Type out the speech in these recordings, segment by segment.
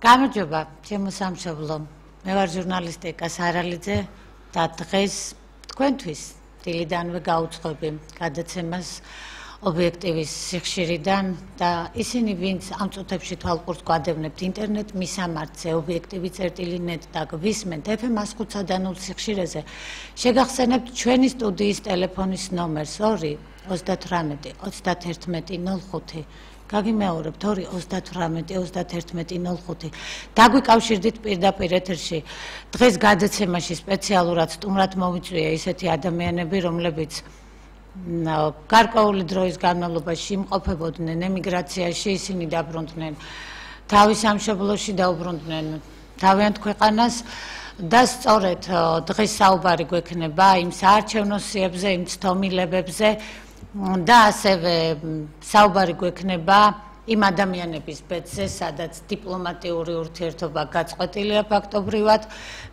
გამარჯობა, ჩემო სამშობლო. მე ვარ ჟურნალისტი კასარალიძე და დღეს თქვენთვის დილიდანვე გაუძღვები გადაცემას ობიექტივის სიხშირიდან და ისინი, ვინც ამ წუთებში თვალყურს გვადევნებთ ინტერნეტ მისამართზე ობიექტივი.net და გვისმენთ FM 105.0 სიხშირეზე, შეგახსენებთ ჩვენი სტუდიის ტელეფონის ნომერს 2 38 31 05. გაგიმეორებთ 2 38 31 05. დაგვიკავშირდით პირდაპირ ეთერში. დღეს გადაცემაში სპეციალურად სტუმრად მოვიწვია ისეთი ადამიანები, რომლებიც გარკვეული დროის განმავლობაში იმყოფებოდნენ ემიგრაციაში, ისინი დაბრუნდნენ თავის სამშობლოში, დაუბრუნდნენ თავიანთ ქვეყანას და სწორედ დღეს საუბარი გვექნება იმ საარჩევნო სიებზე, იმ ცდომილებებზე და ასევე საუბარი გვექნება იმ ადამიანების ბედზე, სადაც დიპლომატიური ურთიერთობა გაწყვეტილია ფაქტობრივად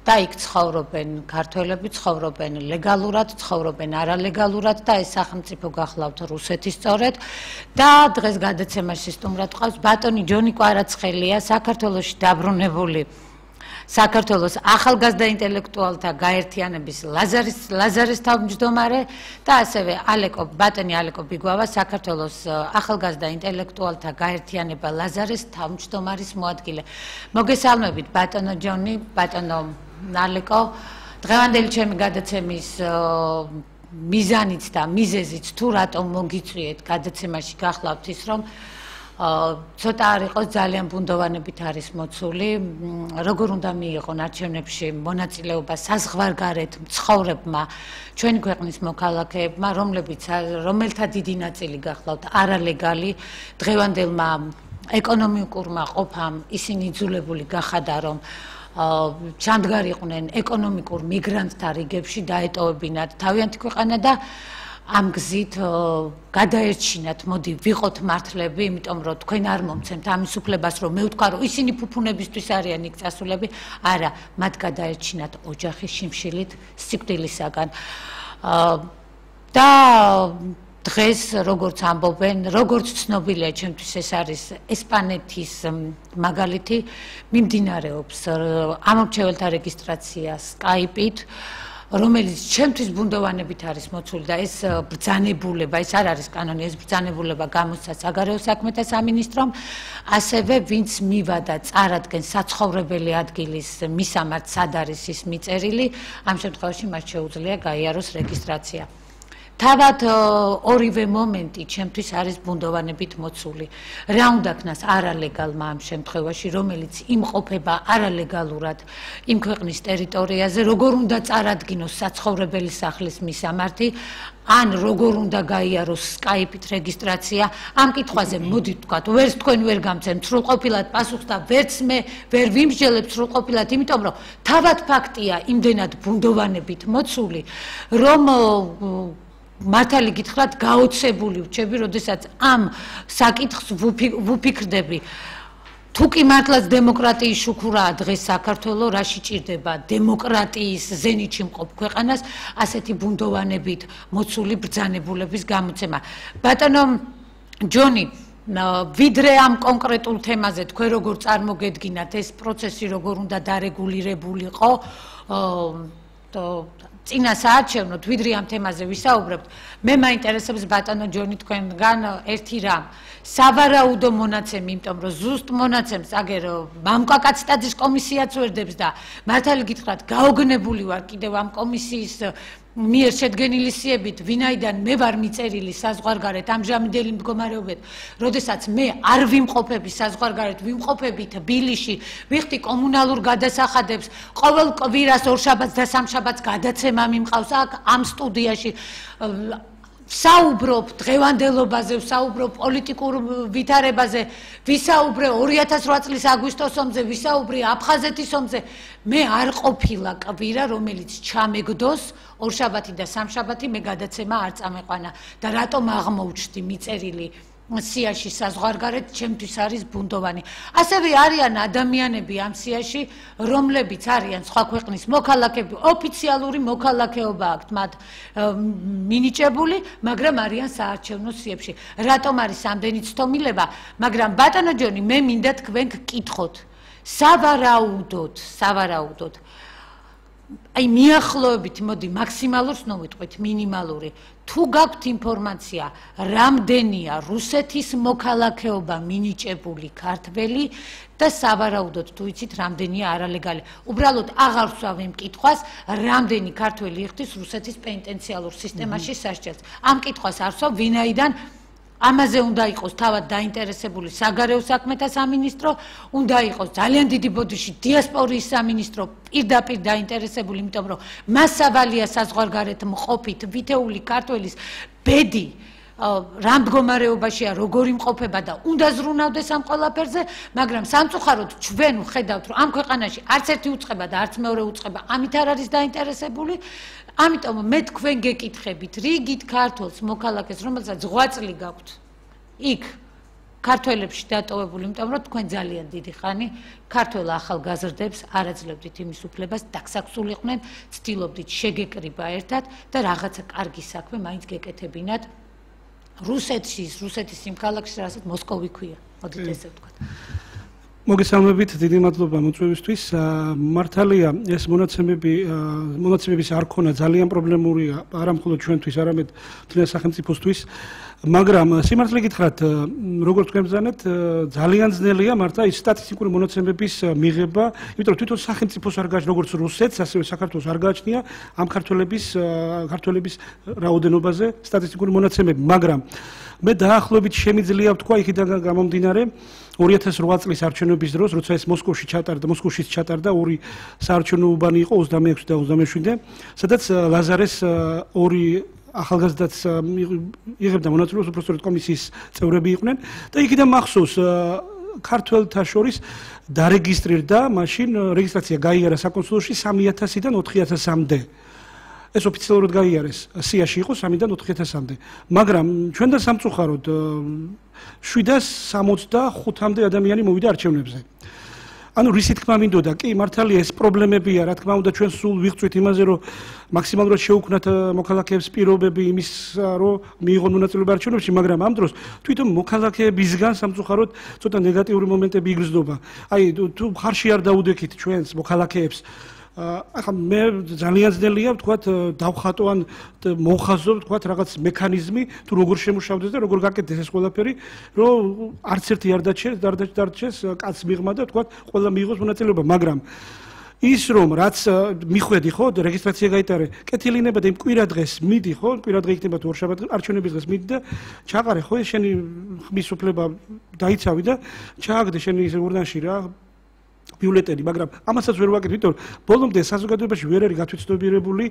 და იქ ცხოვრობენ ქართველები, ცხოვრობენ ლეგალურად, ცხოვრობენ არალეგალურად და ეს სახელმწიფო გახლავთ რუსეთი სწორედ და დღეს გადაცემაში სტუმრად ყავს ბატონი ჯონი კვარაცხელია, საქართველოში დაბრუნებული საქართველოს ახალგაზრდა ინტელექტუალთა გაერთიანების ლაზარის თავმჯდომარე და ასევე ბატონი ალეკო ბიგვავა, საქართველოს ახალგაზრდა ინტელექტუალთა გაერთიანება ლაზარის თავმჯდომარის მოადგილე. მოგესალმებით ბატონო ჯონი, ბატონო ალეკო. დღევანდელი ჩემი გადაცემის მიზანიც და მიზეზიც თუ რატომ მოგიწვიეთ გადაცემაში გახლავთ ის, რომ ცოტა არ იყოს ძალიან ბუნდოვანებით არის მოცული, როგორ უნდა მიიღონ არჩევნებში მონაწილეობა საზღვარგარეთ მცხოვრებმა ჩვენი ქვეყნის მოქალაქეებმა, რომელთა დიდი ნაწილი გახლავთ არალეგალი, დღევანდელმა ეკონომიკურმა ყოფამ ისინი იძულებული გახადა, რომ ჩამდგარიყვნენ ეკონომიკურ მიგრანტთა რიგებში, დაეტოვებინათ თავიანთი ქვეყანა და ამ გზით გადაერჩინათ, მოდი ვიყოთ მართლები, იმიტომ რომ თქვენ არ მომცემთ ამის უფლებას, რომ მე ვთქვა, რომ ისინი ფუფუნებისთვის არიან იქ წასულები, არა, მათ გადაერჩინათ ოჯახის შიმშილით სიკვდილისაგან. და დღეს როგორც ამბობენ, როგორც ცნობილია, ჩემთვის ეს არის ესპანეთის მაგალითი, მიმდინარეობს ამორჩეველთა რეგისტრაცია Skype-ით, რომელიც ჩემთვის ბუნდოვანებით არის მოცული და ეს ბრძანებულება, ეს არ არის კანონი, ეს ბრძანებულება გამოსცა საგარეო საქმეთა სამინისტრომ, ასევე ვინც მივადა წარადგენს საცხოვრებელი ადგილის მისამართ სად არის ის მიწერილი, ამ შემთხვევაში მათ შეუძლია გაიაროს რეგისტრაცია. თავად ორივე მომენტი ჩემთვის არის ბუნდოვანებით მოცული. რა უნდა ქნას არალეგალმა ამ შემთხვევაში, რომელიც იმყოფება არალეგალურად იმ ქვეყნის ტერიტორიაზე, როგორ უნდა წარადგინოს საცხოვრებელი სახლის მისამართი, ან როგორ უნდა გაიაროს Skype-ით რეგისტრაცია. ამ კითხვაზე მოდით ვთქვათ, ვერც თქვენ ვერ გამცემთ სრულყოფილად პასუხს და ვერც მე ვერ ვიმსჯელებთ სრულყოფილად, იმიტომ რომ თავად ფაქტია იმდენად ბუნდოვანებით მოცული, რომ მართალი გითხრათ, გაოცებული ვრჩები, როდესაც ამ საკითხს ვუფიქრდები. თუ კი მართლაც დემოკრატიის შუქურაა დღეს საქართველო, რაში ჭირდება დემოკრატიის ზენიტში მყოფ ქვეყანას ასეთი ბუნდოვანებით მოცული ბრძანებულების გამოცემა. ბატონო ჯონი, ვიდრე ამ კონკრეტულ თემაზე თქვენ როგორ წარმოგედგინათ ეს პროცესი, როგორ უნდა დარეგულირებულიყო წინა საარჩევნოთ, ვიდრე ამ თემაზე ვისაუბრებთ, მე მაინტერესებს ბატონო ჯონი თქვენგან ერთი რამ. სავარაუდო მონაცემი, იმიტომ რომ ზუსტ მონაცემს აგერ მამკა კაცტაძის კომისიაც ვერდებს და მართალი გითხრათ, გაოგნებული ვარ კიდევ ამ კომისიის მიერ შედგენილი სიებით, ვინაიდან მე ვარ მიწერილი საზღვარგარეთ ამჟამინდელი მდგომარეობით, როდესაც მე არ ვიმყოფები საზღვარგარეთ, ვიმყოფები თბილისში, ვიხდი კომუნალურ გადასახადებს, ყოველ კვირას ორშაბათს და სამშაბათს გადაცემა მიმყავს აქ ამ სტუდიაში. ვსაუბრობ დღევანდელობაზე, ვსაუბრობ პოლიტიკურ ვითარებაზე, ვისაუბრე 2008 წლის აგვისტოს ომზე, ვისაუბრე აფხაზეთის ომზე. მე არ ყოფილა კვირა, რომელიც ჩამეგდოს ორშაბათი და სამშაბათი მე გადაცემა არ წამეყვანა და რატომ აღმოუჩნდი მიწერილი სიაში საზღვარგარეთ, ჩემთვის არის ბუნდოვანი. ასევე არიან ადამიანები ამ სიაში, რომლებიც არიან სხვა ქვეყნის მოქალაქეები, ოფიციალური მოქალაქეობა აქვთ მათ მინიჭებული, მაგრამ არიან საარჩევნო სიებში. რატომ არის ამდენი ცდომილება? მაგრამ ბატონო ჯონი, მე მინდა თქვენ გკითხოთ. სავარაუდოდ აი მიახლოებით მოდი მაქსიმალურს ნოვიტყვით მინიმალური თუ გაქვთ ინფორმაცია რამდენია რუსეთის მოქალაქეობა მინიჭებული ქართველი და სავარაუდოდ თუ იცით რამდენია არალეგალი უბრალოდ აღარ ვსვავ იმ კითხვას რამდენი ქართველი იხდის რუსეთის პენტენციალურ სისტემაში სასჯელს ამ კითხვას არ ვსვავ ვინაიდან ამაზე უნდა იყოს თავად დაინტერესებული საგარეო საქმეთა სამინისტრო, უნდა იყოს ძალიან დიდი ბოდიში დიასპორიის სამინისტრო პირდაპირ დაინტერესებული, იმიტომ რომ მას სავალია საზღვარგარეთ მყოფით ვითეული ქართველის ბედი რა მდგომარეობაშია, როგორი მყოფება და უნდა ზრუნავდეს ამ ყველაფერზე, მაგრამ სამწუხაროდ ჩვენ ვხედავთ, რომ ამ ქვეყანაში არც ერთი უწყება და არც მეორე უწყება ამით არ არის დაინტერესებული. ამიტომ მე თქვენ გეკითხებით რიგით ქართულს მოქალაქეს რომელსაც ღვაწლი გაქვთ იქ ქართველებში დატოვებული იმიტომ რომ თქვენ ძალიან დიდი ხანი ქართველ ახალგაზრდებს არ აძლევდით იმის უფლებას დაქსაქსულიყვნენ ცდილობდით შეგეკრიბა ერთად და რაღაცა კარგი საქმე მაინც გეკეთებინათ რუსეთის იმ ქალაქში რასაც მოსკოვი ქვია მოდით ესე ვთქვათ მოგესალმებით, დიდი მადლობა მოწვევისთვის. მართალია, ეს მონაცემების არქონა ძალიან პრობლემურია, არა მხოლოდ ჩვენთვის, არამედ მთლიან სახელმწიფოსთვის. მაგრამ სიმართლე გითხრათ, როგორც თქვენ ბრძანეთ, ძალიან ძნელია მართლა ის სტატისტიკური მონაცემების მიღება, იმიტომ რომ თვითონ სახელმწიფოს არ გააჩნია, როგორც რუსეთს, ასევე საქართველოს არ გააჩნია ამ ქართველების რაოდენობაზე სტატისტიკური მონაცემები, მაგრამ მე დაახლოებით შემიძლია ვთქვა იქიდან გამომდინარე 2008 წლის არჩევნების დროს, როცა ეს მოსკოვში ჩატარდა ორი საარჩევნო უბანი იყო 26 და 27-ე, სადაც ლაზარეს ორი ახალგაზრდაც იღებდა მონაწილეობას უпростоრეთ კომისიის წევრები იყვნენ და იქიდან მახსოვს ქართველთა შორის დარეგისტრირდა მაშინ რეგისტრაცია გაიარა საკონსულოში 3000-დან 4000-მდე. ეს ოფიციალურად გაიარეს სიაში იყო 3-დან 4000-მდე. მაგრამ ჩვენთან სამწუხაროდ 765-მდე ადამიანი მოვიდა არჩევნებზე. ანუ რისი თქმა მინდოდა, კი, მართალია ეს პრობლემებია, რა თქმა უნდა, ჩვენ სულ ვიღწვით იმაზე, რომ მაქსიმალურად შევუქმნათ მოქალაქეებს პირობები იმის, რომ მიიღონ მონაწილეობა არჩევნებში, მაგრამ ამ დროს თვითონ მოქალაქეებისგან სამწუხაროდ ცოტა ნეგატიური მომენტები იგრძნობა. აი, თუ ხარში არ დაუდექით ჩვენს მოქალაქეებს ახლა მე ძალიან ძნელია ვთქვათ დავხატო ან მოვხაზო ვთქვათ რაღაც მექანიზმი თუ როგორ შემუშავდეს და როგორ გაკეთდეს ეს ყველაფერი რომ არც ერთი არ დარჩეს კაც მიღმა და ვთქვათ ყველა მიიღოს მონაწილეობა მაგრამ ის რომ რაც მიხვედი ხო რეგისტრაცია გაიტარე კეთილინება და იმ კვირა დღეს მიდი ხო კვირა დღე იქნება თუ ორშაბათ არჩევნების დღეს მიდი და ჩაყარე ხო შენი ხმის უფლება დაიცავი და ჩააგდე შენი ის ურნაში რა ბიულეტენი, მაგრამ ამასაც ვერ ვაკეთებ, იმიტომ რომ ბოლომდე საზოგადოებაში ვერ არის გათვითცნობიერებული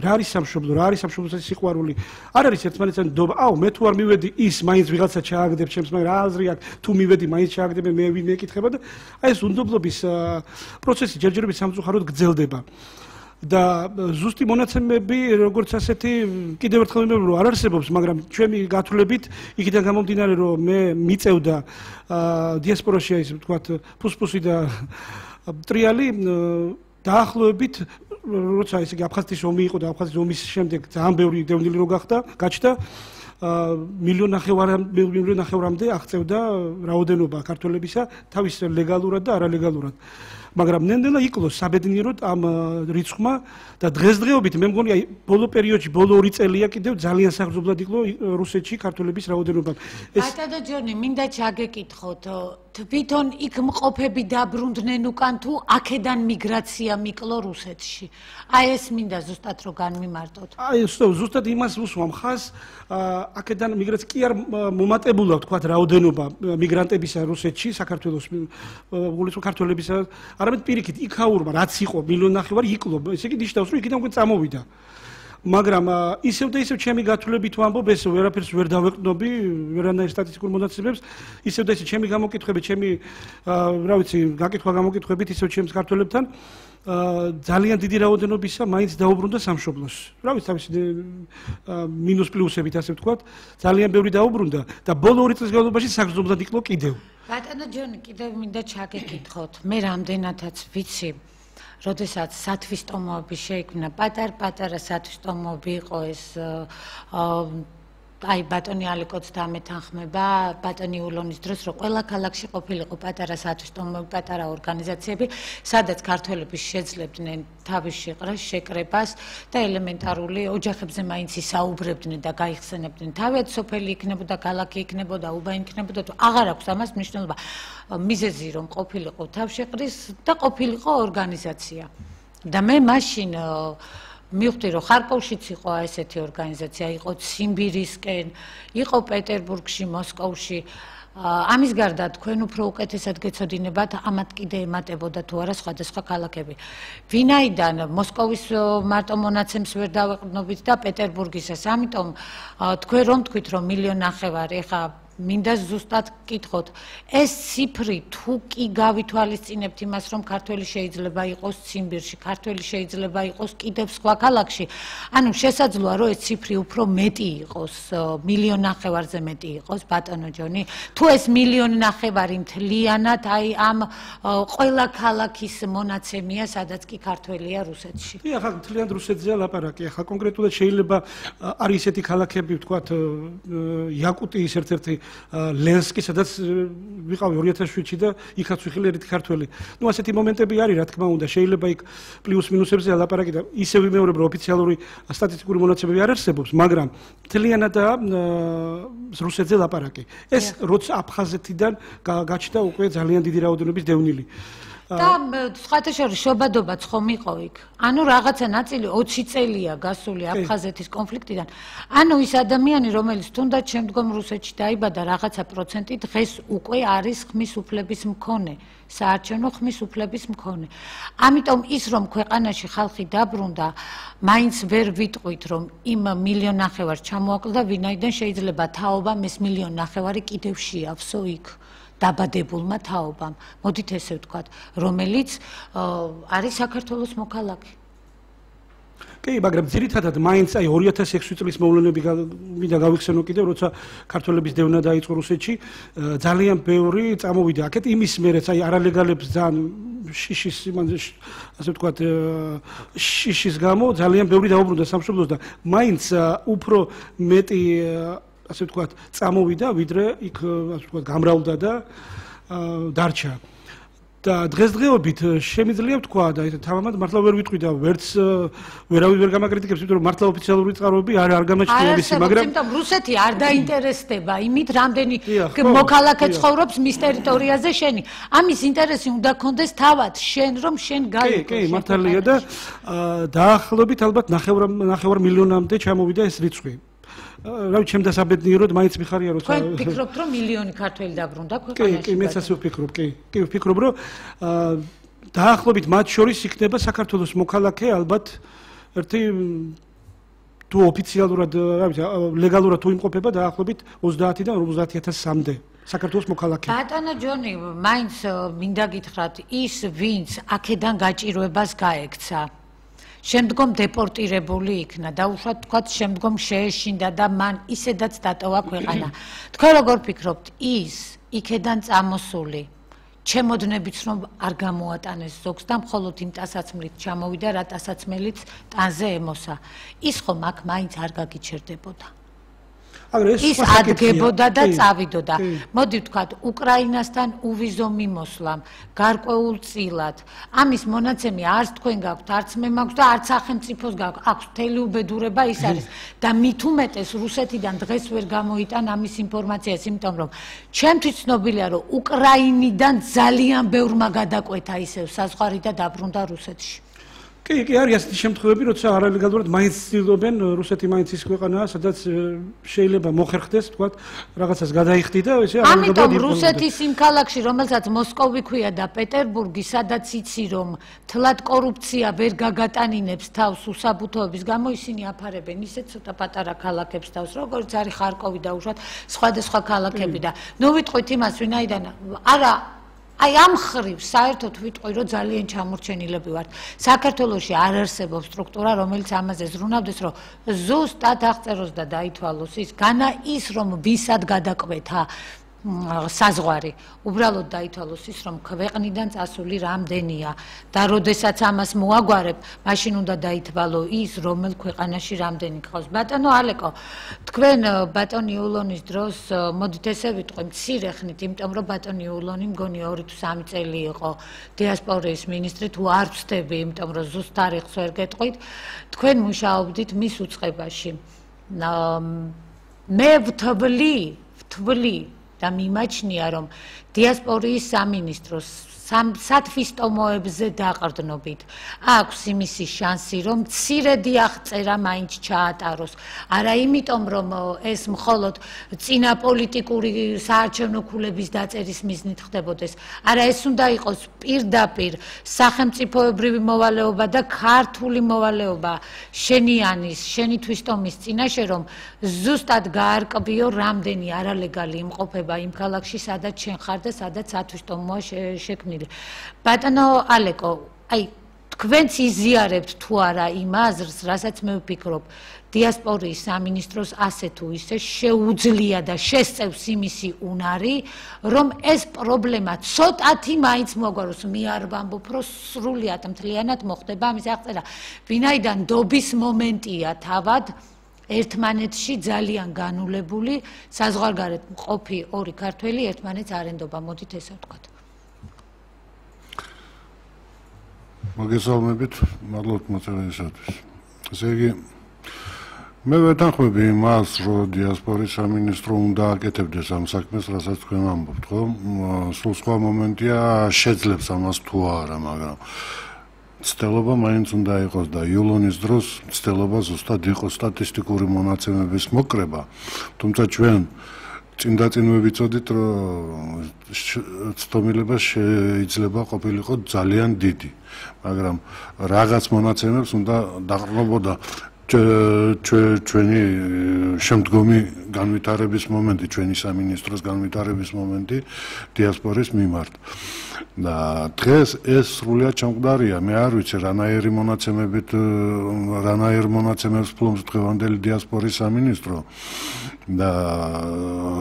რა არის სამშობლო, რა არის სამშობლოს სიყვარული. არ არის ერთმანეთთან ნდობა. აუ, მე თუ არ მივედი, ის მაინც ვიღაცა ჩააგდებ ჩემს, მაგრამ რა აზრი აქვს, თუ მივედი, მაინც ჩააგდებ, მე ვინმე ეკითხება და აი ეს უნდობლობის პროცესი ჯერჯერობით სამწუხაროდ გრძელდება. და ზუსტი მონაცემები როგორც ასეთი კიდევ ერთხელ ვიმეორებ რომ არ არსებობს მაგრამ ჩემი გათვლებით იქიდან გამომდინარე რომ მე მიწევდა დიასპორაში ის ვთქვათ ფუსფუსი და ტრიალი დაახლოებით როცა ესე იგი აფხაზეთის ომი იყო და აფხაზეთის ომის შემდეგ ძალიან ბევრი დევნილი რო გაჩნდა მილიონ ნახევრამდე აღწევდა რაოდენობა ქართველებისა თავის ლეგალურად და არალეგალურად მაგრამ ნენდელა იკლოს საბედნიეროდ ამ რიცხვმა და დღესდღეობით მე მგონი აი ბოლო პერიოდში ბოლო 2 წელია კიდევ ძალიან საგრძნობლად იკლო რუსეთში ქართველების რაოდენობა. ბატონო ჯონი, მინდა ჩაგეკითხოთ, თვითონ იქ მყოფები დაბრუნდნენ უკან თუ აქედან მიგრაცია მიკლო რუსეთში? აი ეს მინდა ზუსტად რომ განმიმარტოთ. აი ზუსტად იმას უსვამ ხას, აქედან მიგრაცია კი არ მომატებულა ვთქვათ რაოდენობა მიგრანტებისა რუსეთში, საქართველოს ქართველებისა არამედ პირიქით იქაურმა რაც იყო მილიონ ნახევარი იკლო ესე იგი ნიშნავს რომ იქიდან უკვე წამოვიდა მაგრამ ისევ და ისევ ჩემი გათვლებით ვამბობ ეს ვერაფერს ვერ დავეყნობი ვერანაირ სტატისტიკურ მონაცემებს ისევ და ისევ ჩემი გამოკითხვები ჩემი რა ვიცი გაკითხვა გამოკითხვებით ისევ ჩემს ქართველებთან ძალიან დიდი რაოდენობისა მაინც დაუბრუნდა სამშობლოს რა ვიცი თავისი მინუს პლუსებით ასე ვთქვათ ძალიან ბევრი დაუბრუნდა და ბოლო 2 წლის განმავლობაში საგრძნობლად იკლო კიდევ ბატონო ჯონი, კიდევ მინდა ჩაგეკითხოთ. მე რამდენადაც ვიცი, როდესაც სათვისტომოები შეიქმნა, პატარ-პატარა სათვისტომოები იყო ეს აი ბატონი ალიკოც დამეთანხმება ბატონი ულონის დროს რომ ყველა ქალაქში ყოფილიყო პატარა სათვისტომოები პატარა ორგანიზაციები სადაც ქართველები შეძლებდნენ თავის შეყრას შეკრებას და ელემენტარული ოჯახებზე მაინც ისაუბრებდნენ და გაიხსენებდნენ თავად სოფელი იქნებოდა ქალაქი იქნებოდა უბა იქნებოდა თუ აღარ აქვს ამას მნიშვნელობა მიზეზი რომ ყოფილიყო თავშეყრის და ყოფილიყო ორგანიზაცია და მე მაშინ მივხვდი რომ ხარკოვშიც იყო ესეთი ორგანიზაცია იყო ციმბირისკენ იყო პეტერბურგში მოსკოვში ამის გარდა თქვენ უფრო უკეთესად გეცოდინებათ ამათ კიდე ემატებოდა თუ არა სხვადასხვა ქალაქები ვინაიდან მოსკოვის მარტო მონაცემს ვერ დავეყრდნობით და პეტერბურგისაც ამიტომ თქვენ რომ თქვით რომ 1.5 მილიონი ეხა მინდა ზუსტად გკითხოთ ეს ციფრი თუ კი გავითვალისწინებთ იმას რომ ქართველი შეიძლება იყოს ციმბირში ქართველი შეიძლება იყოს კიდევ სხვა ქალაქში ანუ შესაძლოა რომ ეს ციფრი უფრო მეტი იყოს 1.5 მილიონზე მეტი იყოს ბატონო ჯონი თუ ეს 1.5 მილიონი მთლიანად აი ამ ყველა ქალაქის მონაცემია სადაც კი ქართველია რუსეთში კი ახლა მთლიან რუსეთზეა ლაპარაკი ახლა კონკრეტულად შეიძლება არის ესეთი ქალაქები ვთქვათ იაკუტიის ერთ-ერთი ლენსკი სადაც ვიყავი 2007-ში და იქაც ვიხილე ერთი ქართველი. ნუ ასეთი მომენტები არის, რა თქმა უნდა, შეიძლება იქ პლუს მინუსებზე ლაპარაკი და ისე ვიმეორებ, რომ ოფიციალური სტატისტიკური მონაცემები არ არსებობს, მაგრამ მთლიანადაა რუსეთზე ლაპარაკი. ეს როცა აფხაზეთიდან გაჩნდა უკვე ძალიან დიდი რაოდენობის დევნილი. და სხვათა შორის შობადობაც ხომ იყო იქ. ანუ რაღაცა ნაწილი 20 წელია გასული აფხაზეთის კონფლიქტიდან. ანუ ის ადამიანი, რომელიც თუნდაც შემდგომ რუსეთში დაიბადა, რაღაცა პროცენტი დღეს უკვე არის ხმის უფლების მქონე, საარჩევნო ხმის უფლების მქონე. ამიტომ ის რომ ქვეყანაში ხალხი დაბრუნდა, მაინც ვერ ვიტყვით რომ იმ 1.5 მილიონს ჩამოაკლდა, ვინაიდან შეიძლება თაობამ ეს 1.5 მილიონი კიდევ შეავსო იქ. დაბადებულმა თაობამ, მოდით ესე ვთქვათ, რომელიც არის საქართველოს მოქალაქე. კი, მაგრამ ძირითადად მაინც აი 2006 წლის მოვლენები მინდა გავიხსენო კიდევ, როცა ქართველების დევნა დაიწყო რუსეთში, ძალიან ბევრი წამოვიდა აქეთ იმის მერეც აი არალეგალებს ძალიან შიშის იმანზე ასე ვთქვათ შიშის გამო ძალიან ბევრი დაუბრუნდა სამშობლოს და მაინც უფრო მეტი ასე ვთქვათ, წამოვიდა, ვიდრე იქ ასე ვთქვათ, გამრავლდა და დარჩა. და დღესდღეობით შემიძლია ვთქვა და თამამად მართლა ვერ ვიტყვი და ვერც ვერავინ ვერ გამაკრიტიკებს, იმიტომ რომ მართლა ოფიციალური წყაროები არ გამაჩნია ისე, მაგრამ იმიტომ რუსეთი არ დაინტერესდება იმით, რამდენი მოქალაქე ცხოვრობს მის ტერიტორიაზე შენი. ამის ინტერესი უნდა კონდეს თავად შენ, რომ შენ გაიგო. კი, მართალია და დაახლოებით ალბათ 9 მილიონამდე ჩამოვიდა ეს რიცხვი. რავი, ჩემ დასაბედნიეროდ მაინც მიხარია როცა თქვენ ფიქრობთ რომ მილიონი ქართველი დაბრუნდა ქვეყანაში? კი, მეც ასე ვფიქრობ, კი, ვფიქრობ რომ დაახლოებით მათ შორის იქნება საქართველოს მოქალაქე ალბათ ერთი თუ ოფიციალურად, რავი, ლეგალურად თუ იმყოფება დაახლოებით 30-დან 50,000-მდე საქართველოს მოქალაქე. ბატონო ჯონი, მაინც მინდა გითხრათ, ის ვინც აქედან გაჭირვებას გაექცა შემდგომ დეპორტირებული იქნა და უშუალოდ თქვათ შემდგომ შეეშინდა და მან ისედაც დატოვა ქვეყანა. თქვენ როგორ ფიქრობთ, ის იქედან წამოსული ჩემოდნებიც რომ არ გამოატანეს ზოგს და მხოლოდ იმ ტასაცმლით ჩამოვიდა, რა ტასაცმელიც ტანზე ემოსა. ის ხომ აქ მაინც არ გაგიჩერდებოდა. ის ადგებოდა და წავიდოდა. მოდი ვთქვათ, უკრაინასთან უვიზო მიმოსვლამ, გარკვეულ წილად. ამის მონაცემი არც თქვენ გაქვთ, არც მე მაქვს და არც სახელმწიფოს გაქვთ. აქვს მთელი უბედურება ის არის და მით უმეტეს რუსეთიდან დღეს ვერ გამოიტან ამის ინფორმაციას, იმიტომ რომ ჩემთვის ცნობილია, რომ უკრაინიდან ძალიან ბევრმა გადაკვეთა ისევ საზღვარი და დაბრუნდა რუსეთში. კი, არის ასეთი შემთხვევები, როცა არალეგალურად მაინც ცდილობენ რუსეთი მაინც ის ქვეყანაა, სადაც შეიძლება მოხერხდეს, თქვათ, რაღაცას გადაიხდი და ესე არალეგალურად. ამიტომ რუსეთის იმ ქალაქში, რომელსაც მოსკოვი ქვია და პეტერბურგი, სადაც იცი რომ თლად კორუფცია ვერ გაგატანინებს თავს უსაბუთოების გამო, ისინი აფარებენ ისეთ ცოტა პატარა ქალაქებს თავს, როგორც არის ხარკოვი და უშუალოდ სხვადასხვა ქალაქები და ნუ ვიტყვით იმას, ვინაიდან არა აი ამ ხრივ საერთოდ ვიტყვი რომ ძალიან ჩამორჩენილები ვართ. საქართველოში არ არსებობს სტრუქტურა, რომელიც ამაზე ზრუნავდეს, რომ ზუსტად აღწეროს და დაითვალოს ის, განა ის რომ ვისად გადაკვეთა საზღვარი. უბრალოდ დაითვალოს ის, რომ ქვეყნიდან წასული რამდენია და როდესაც ამას მოაგვარებ, მაშინ უნდა დაითვალო ის, რომელ ქვეყანაში რამდენი გყავს. ბატონო ალეკო, თქვენ ბატონი ულონის დროს მოდით ესე ვიტყვი, მცირე ხნით, იმიტომ რომ ბატონი ულონი მგონი 2 თუ 3 წელი იყო დიასპორის მინისტრი, თუ არ ვწდები, იმიტომ რომ ზუსტ თარიღს ვერ გეტყვით, თქვენ მუშაობდით მის უწყებაში. მე ვთვლი და მიმაჩნია, რომ დიასპორის სამინისტროს სათვისტომოებზე დაყრდნობით აქვს იმისი შანსი, რომ მცირედი აღწერა მაინც ჩაატაროს. არა იმიტომ, რომ ეს მხოლოდ წინა პოლიტიკური საარჩევნო ქულების დაწერის მიზნით ხდებოდეს. არა, ეს უნდა იყოს პირდაპირ სახელმწიფოებრივი მოვალეობა და ქართული მოვალეობა შენი თვისტომის წინაშე, რომ ზუსტად გაარკვიო, რამდენი არალეგალი იმყოფება იმ ქალაქში, სადაც შენ ხარ და სადაც სათვისტომოა შექმნილი. ბატონო ალეკო, აი თქვენც იზიარებთ თუ არა იმ აზრს, რასაც მე ვფიქრობ, დიასპორის სამინისტროს ასე თუ ისე შეუძლია და შესწევს იმისი უნარი, რომ ეს პრობლემა ცოტათი მაინც მოგვაროს. მე არ ვამბობ, რომ სრულიად მთლიანად მოხდება ამის აღწერა. ვინაიდან დობის მომენტია თავად ერთმანეთში ძალიან განულებული საზღვარგარეთ მყოფი 2 ქართველი ერთმანეთს არ ენდობა. მოდით ესე ვთქვათ. მოგესალმებით, მადლობთ მოწვევისათვის. ესე იგი, მე ვეთანხმები იმას, რომ დიასპორის სამინისტრო უნდა აკეთებდეს ამ საქმეს, რასაც თქვენ ამბობთ, ხო? სულ სხვა მომენტია, შეძლებს ამას თუ არა, მაგრამ ცდელობა მაინც უნდა იყოს და იულონის დროს ცდელობა ზუსტად იყო სტატისტიკური მონაცემების მოკრება, თუმცა ჩვენ წინ ვეცოდით, რომ ცდომილება შეიძლება ყოფილიყო ძალიან დიდი, მაგრამ რაღაც მონაცემებს უნდა დაყრდნობოდა ჩვენი შემდგომი განვითარების მომენტი, ჩვენი სამინისტროს განვითარების მომენტი დიასპორის მიმართ. და დღეს ეს სრულიად ჩამკვდარია. მე არ ვიცი რანაირი მონაცემებს ფლობს დღევანდელი დიასპორის სამინისტრო და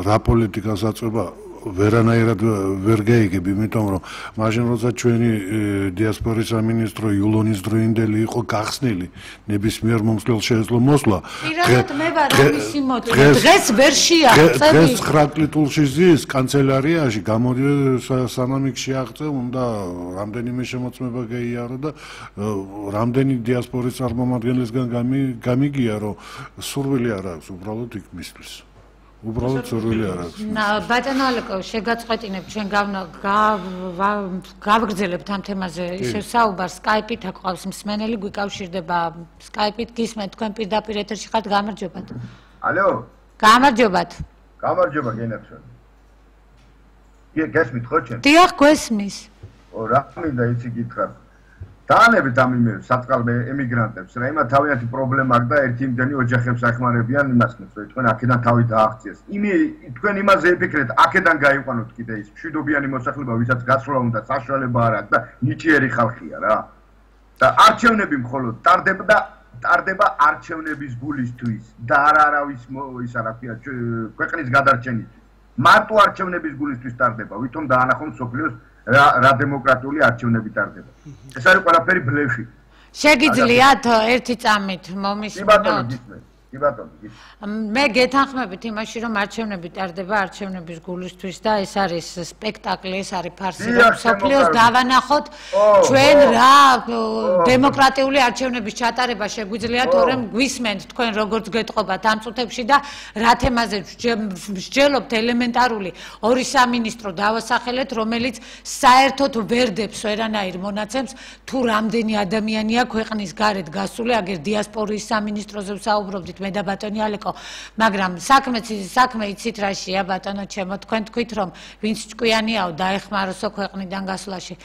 რა პოლიტიკას აწვება ვერანაირად ვერ გეიგებ, იმიტომ რომ მაშინ როცა ჩვენი დიასპორის სამინისტრო იულონის დროინდელი იყო გახსნილი, ნებისმიერ მომსვლელს შეეძლო მოსვლა. პირადად მე ვარ ამისი მოტივი. დღეს ვერ შეაღწევი. დღეს 9 ლიტულში ზის კანცელარიაში გამოდი სანამ იქ შეაღწევ, უნდა რამდენიმე შემოწმება გაიარო და რამდენი დიასპორის წარმომადგენლისგან გამიგია, რომ სურვილი არ აქვს უბრალოდ იქ მისთვის. უბრალოდ სურვილი არ აქვს. ბატონო ალეკო, შეგაწყვეტინებ, ჩვენ გავგრძელებთ ამ თემაზე ისევ საუბარს. Skype-ით აყავს მსმენელი, გვიკავშირდება Skype-ით, გისმენთ, თქვენ პირდაპირ ეთერში ხართ, გამარჯობათ. ალო? გამარჯობათ. გამარჯობა გენაცვენ. გესმით ხო ჩვენ? დიახ, გვესმის. რა მინდა იცი გითხრათ. დაანებით ამ იმებს, საწყალბე ემიგრანტებს, რა იმათ თავიანთი პრობლემა აქვს და ერთი იმდენი ოჯახებს ახმარებიან იმას მის, რომ თქვენ აქედან თავი დააღწიეს. თქვენ იმაზე იფიქრეთ, აქედან გაიყვანოთ კიდე ის მშვიდობიანი მოსახლეობა, ვისაც გასვლა უნდა, საშუალება არ აქვს და ნიჭიერი ხალხია რა. და არჩევნები მხოლოდ ტარდება არჩევნების გულისთვის და არავის ისა რა ქვია, ქვეყნის გადარჩენისთვის. მარტო არჩევნების გულისთვის ტარდება, ვითომ დაანახონ მსოფლიოს რა დემოკრატიული არჩევნები ტარდება. ეს არის ყველაფერი ბლეფი. შეგიძლიათ ერთი წამით მომისმინოთ? კი ბატონო, მე გეთანხმებით იმაში, რომ არჩევნები ტარდება არჩევნების გულისთვის და ეს არის სპექტაკლი, ეს არის ფარსი, რომ მსოფლიოს დავანახოთ ჩვენ რა დემოკრატიული არჩევნების ჩატარება შეგვიძლია, თორემ გვისმენთ თქვენ როგორც გეტყობათ ამ წუთებში და რა თემაზე ვსჯელობთ ელემენტარული 2 სამინისტრო დავასახელეთ, რომელიც საერთოდ ვერ დებს ვერანაირ მონაცემს თუ რამდენი ადამიანია ქვეყნის გარეთ გასული, აგერ დიასპორის სამინისტროზე ვსაუბრობდით მე და ბატონი ალეკო, მაგრამ საქმე იცით რაშია ბატონო ჩემო, თქვენ თქვით რომ ვინც ჭკვიანიაო დაეხმაროსო ქვეყნიდან გასვლაში.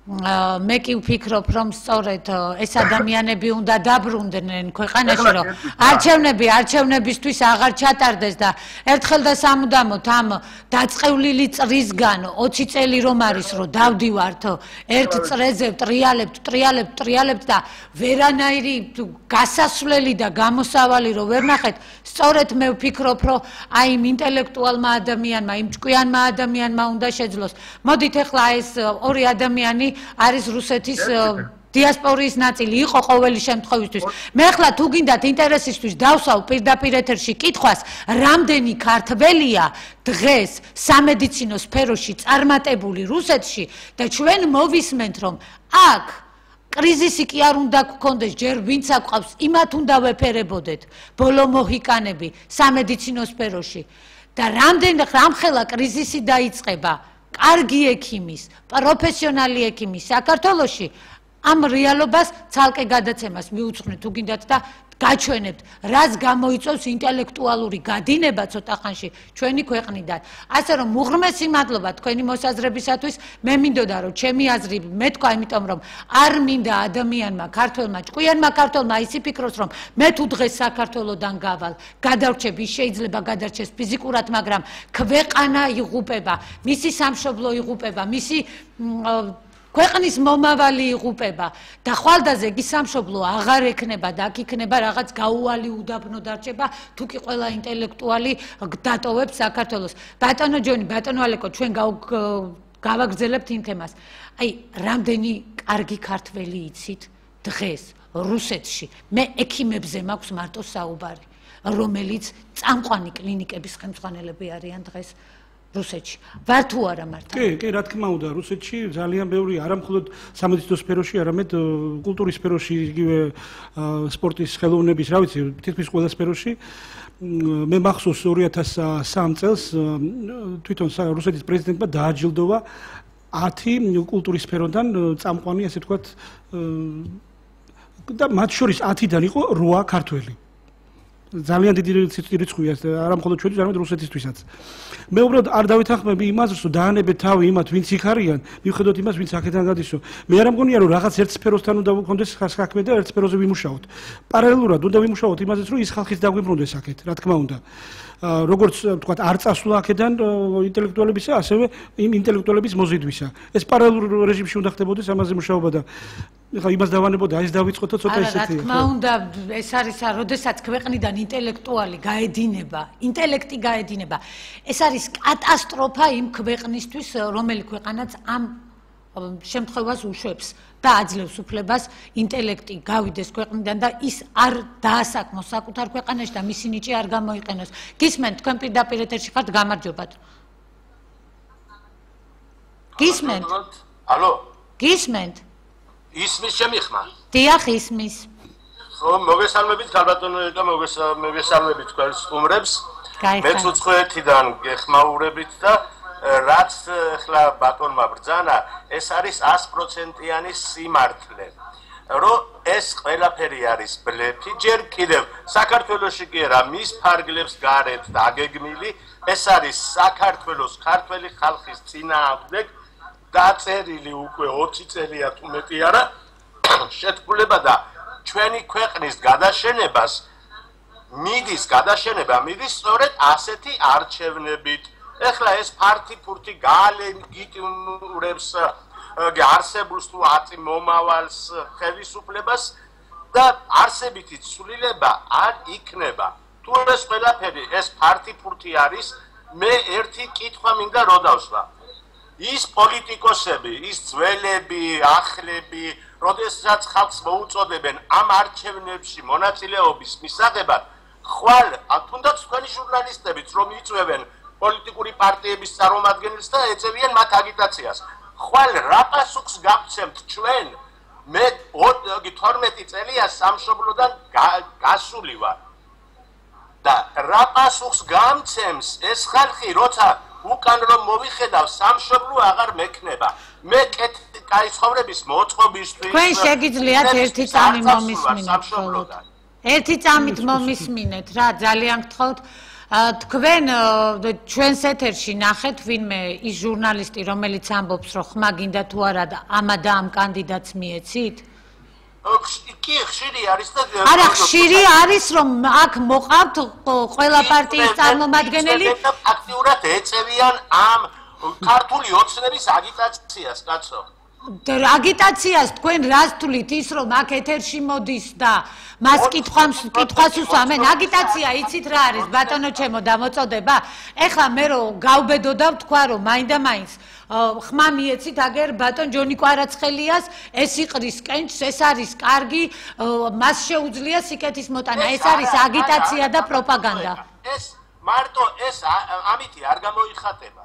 მე კი ვფიქრობ, რომ სწორედ ეს ადამიანები უნდა დაბრუნდნენ ქვეყანაში, რომ არჩევნებისთვის აღარ ჩატარდეს და ერთხელ და სამუდამოდ ამ დაწყევლილი წრისგან 20 წელი რომ არის, რომ დავდივართ ერთ წრეზე, ტრიალებთ და ვერანაირი გასასვლელი და გამოსავალი რომ ვერ ნახეთ, სწორედ მე ვფიქრობ, რომ აი იმ ინტელექტუალმა ადამიანმა, იმ ჭკვიანმა ადამიანმა უნდა შეძლოს. მოდით ახლა ეს ორი ადამიანი არის რუსეთის დიასპორის ნაწილი იყო ყოველი შემთხვევისთვის. მე ახლა თუ გინდათ ინტერესისთვის დავსვავ პირდაპირ ეთერში კითხვას, რამდენი ქართველია დღეს სამედიცინო სფეროში წარმატებული რუსეთში და ჩვენ მოვისმენთ, რომ აქ კრიზისი კი არ უნდა გქონდეს, ჯერ ვინც აყავს, იმათ უნდა ვეფერებოდეთ, ბოლო მოჰიკანები სამედიცინო სფეროში და რამხელა კრიზისი დაიწყება კარგი ექიმის, პროფესიონალი ექიმის საქართველოში ამ რეალობას ცალკე გადაცემას მიუძღვნით თუ გინდათ და გაჩვენებთ, რაც გამოიწვევს ინტელექტუალური გადინება ცოტა ხანში ჩვენი ქვეყნიდან. ასე რომ უღრმესი მადლობა თქვენი მოსაზრებისათვის. მე მინდოდა რომ ჩემი აზრი მეთქვა, იმიტომ რომ არ მინდა ადამიანმა, ქართველმა, ჭკვიანმა ქართველმა ისი ფიქროს, რომ მე თუ დღეს საქართველოდან გავალ, გადავრჩები, შეიძლება გადარჩეს ფიზიკურად, მაგრამ ქვეყანა იღუპება, მისი სამშობლო იღუპება, მისი ქვეყნის მომავალი იღუპება და ხვალდაზე იგი სამშობლო აღარ ექნება და აქ იქნება რაღაც გაუვალი უდაბნო დარჩება თუ კი ყველა ინტელექტუალი დატოვებს საქართველოს. ბატონო ჯონი, ბატონო ალეკო, ჩვენ გავაგრძელებთ იმ თემას. აი, რამდენი კარგი ქართველი იცით დღეს რუსეთში? მე ექიმებზე მაქვს მარტო საუბარი, რომელიც წამყვანი კლინიკების ხელმძღვანელები არიან დღეს რუსეთში. ვარ თუ არა მართლა? კი, რა თქმა უნდა, რუსეთში ძალიან ბევრი არა მხოლოდ სამედიცინო სფეროში, არამედ კულტურის სფეროში, იგივე სპორტის, ხელოვნების, რა ვიცი, თითქმის ყველა სფეროში. მე მახსოვს 2003 წელს თვითონ რუსეთის პრეზიდენტმა დააჯილდოვა 10 კულტურის სფეროდან წამყვანი, ასე ვთქვათ, და მათ შორის 10-დან იყო 8 ქართველი. ძალიან დიდი რიცხვია, არა მხოლოდ ჩვენთვის, არამედ რუსეთისთვისაც. მე უბრალოდ არ დავითანხმები იმას, რომ დაანებეთ თავი იმათ, ვინც იქ არიან, მიუხედავად იმას, ვინც აქედან გადისო. მე არ მგონია, რომ რაღაც ერთ სფეროსთან უნდა ვქონდეს საქმე და ერთ სფეროზე ვიმუშაოთ. პარალელურად უნდა ვიმუშაოთ იმაზეც, რომ ის ხალხიც დაგვიბრუნდეს აქეთ, რა თქმა უნდა. როგორც ვთქვათ, არ წასვლა აქედან ინტელექტუალებისა, ასევე იმ ინტელექტუალების მოზიდვისა. ეს პარალელურ რეჟიმში უნდა ხდებოდეს ამაზე მუშაობა და ეხლა იმას დავანებოდა, ეს დავიწყოთ და ცოტა ისეთი. რა თქმა უნდა, ეს არის, როდესაც ქვეყნიდან ინტელექტუალი გაედინება, ინტელექტი გაედინება, ეს არის კატასტროფა იმ ქვეყნისთვის, რომელი ქვეყანაც ამ შემთხვევას უშვებს და აძლევს უფლებას ინტელექტი გავიდეს ქვეყნიდან და ის არ დაასაკმოს საკუთარ ქვეყანაში და მისი ნიჭი არ გამოიყენოს. გისმენთ, თქვენ პირდაპირ ეთერში ხართ, გამარჯობათ. გისმენთ? ალო? გისმენთ? ისმის ჩემი ხმა? დიახ, ისმის. ხო, მოგესალმებით, ქალბატონო ეკა, მოგესალმებით თქვენს სტუმრებს. მე უცხოეთიდან გეხმაურებით და რაც ახლა ბატონმა ბრძანა, ეს არის 100%-იანი სიმართლე. რომ ეს ყველაფერი არის ბლეფი, ჯერ კიდევ საქართველოში კი არა, მის ფარგლებს გარეთ დაგეგმილი, ეს არის საქართველოს ქართველი ხალხის წინააღმდეგ დაწერილი უკვე 20 წელია თუ მეტი არა შეთქმულება და ჩვენი ქვეყნის გადაშენებას მიდის სწორედ ასეთი არჩევნებით. ეხლა ეს ფართი-ფურთი გაალეგიტიმურებს არსებულს თუ აწი მომავალს ხელისუფლებას და არსებითი ცვლილება არ იქნება. თუ ეს ყველაფერი ეს ფართი-ფურთი არის, მე ერთი კითხვა მინდა რო დავსვა. ის პოლიტიკოსები, ის ძველები, ახლები, როდესაც ხალხს მოუწოდებენ ამ არჩევნებში მონაწილეობის მისაღებად, ხვალ თუნდაც თქვენი ჟურნალისტებიც რომ იწვევენ პოლიტიკური პარტიების წარმომადგენელს და ეწევიან მათ აგიტაციას. ხვალ რა პასუხს გავცემთ ჩვენ? მე 12 წელია სამშობლოდან გასული ვარ. და რა პასუხს გამცემს ეს ხალხი, როცა უკან რომ მოვიხედავ სამშობლო აღარ მექნება. მე კაი ცხოვრების მოწყობისთვის თქვენ შეგიძლიათ ერთი წამი მომისმინეთ მხოლოდ. ერთი წამით მომისმინეთ რა, ძალიან გთხოვთ. თქვენ ჩვენს ეთერში ნახეთ ვინმე ის ჟურნალისტი რომელიც ამბობს რომ ხმა გინდა თუ არა ამა და ამ კანდიდატს მიეცით? კი ხშირი არის და არა ხშირი არის რომ აქ მოყავთ ყველა პარტიის წარმომადგენელი აქტიურად ეწევიან ამ ქართული ოცნების აგიტაციას კაცო აგიტაციას თქვენ რას თვლით ის რომ აქ ეთერში მოდის და მას კითხვას უსვამენ აგიტაცია იცით რა არის ბატონო ჩემო დამოწოდება ეხლა მე რომ გავბედო და ვთქვა რომ მაინდა-მაინც ხმა მიეცით აგერ ბატონ ჯონი კვარაცხელიას ეს იყრის კენჭს ეს არის კარგი მას შეუძლია სიკეთის მოტანა ეს არის აგიტაცია და პროპაგანდა ეს მარტო ეს ამითი არ გამოიხატება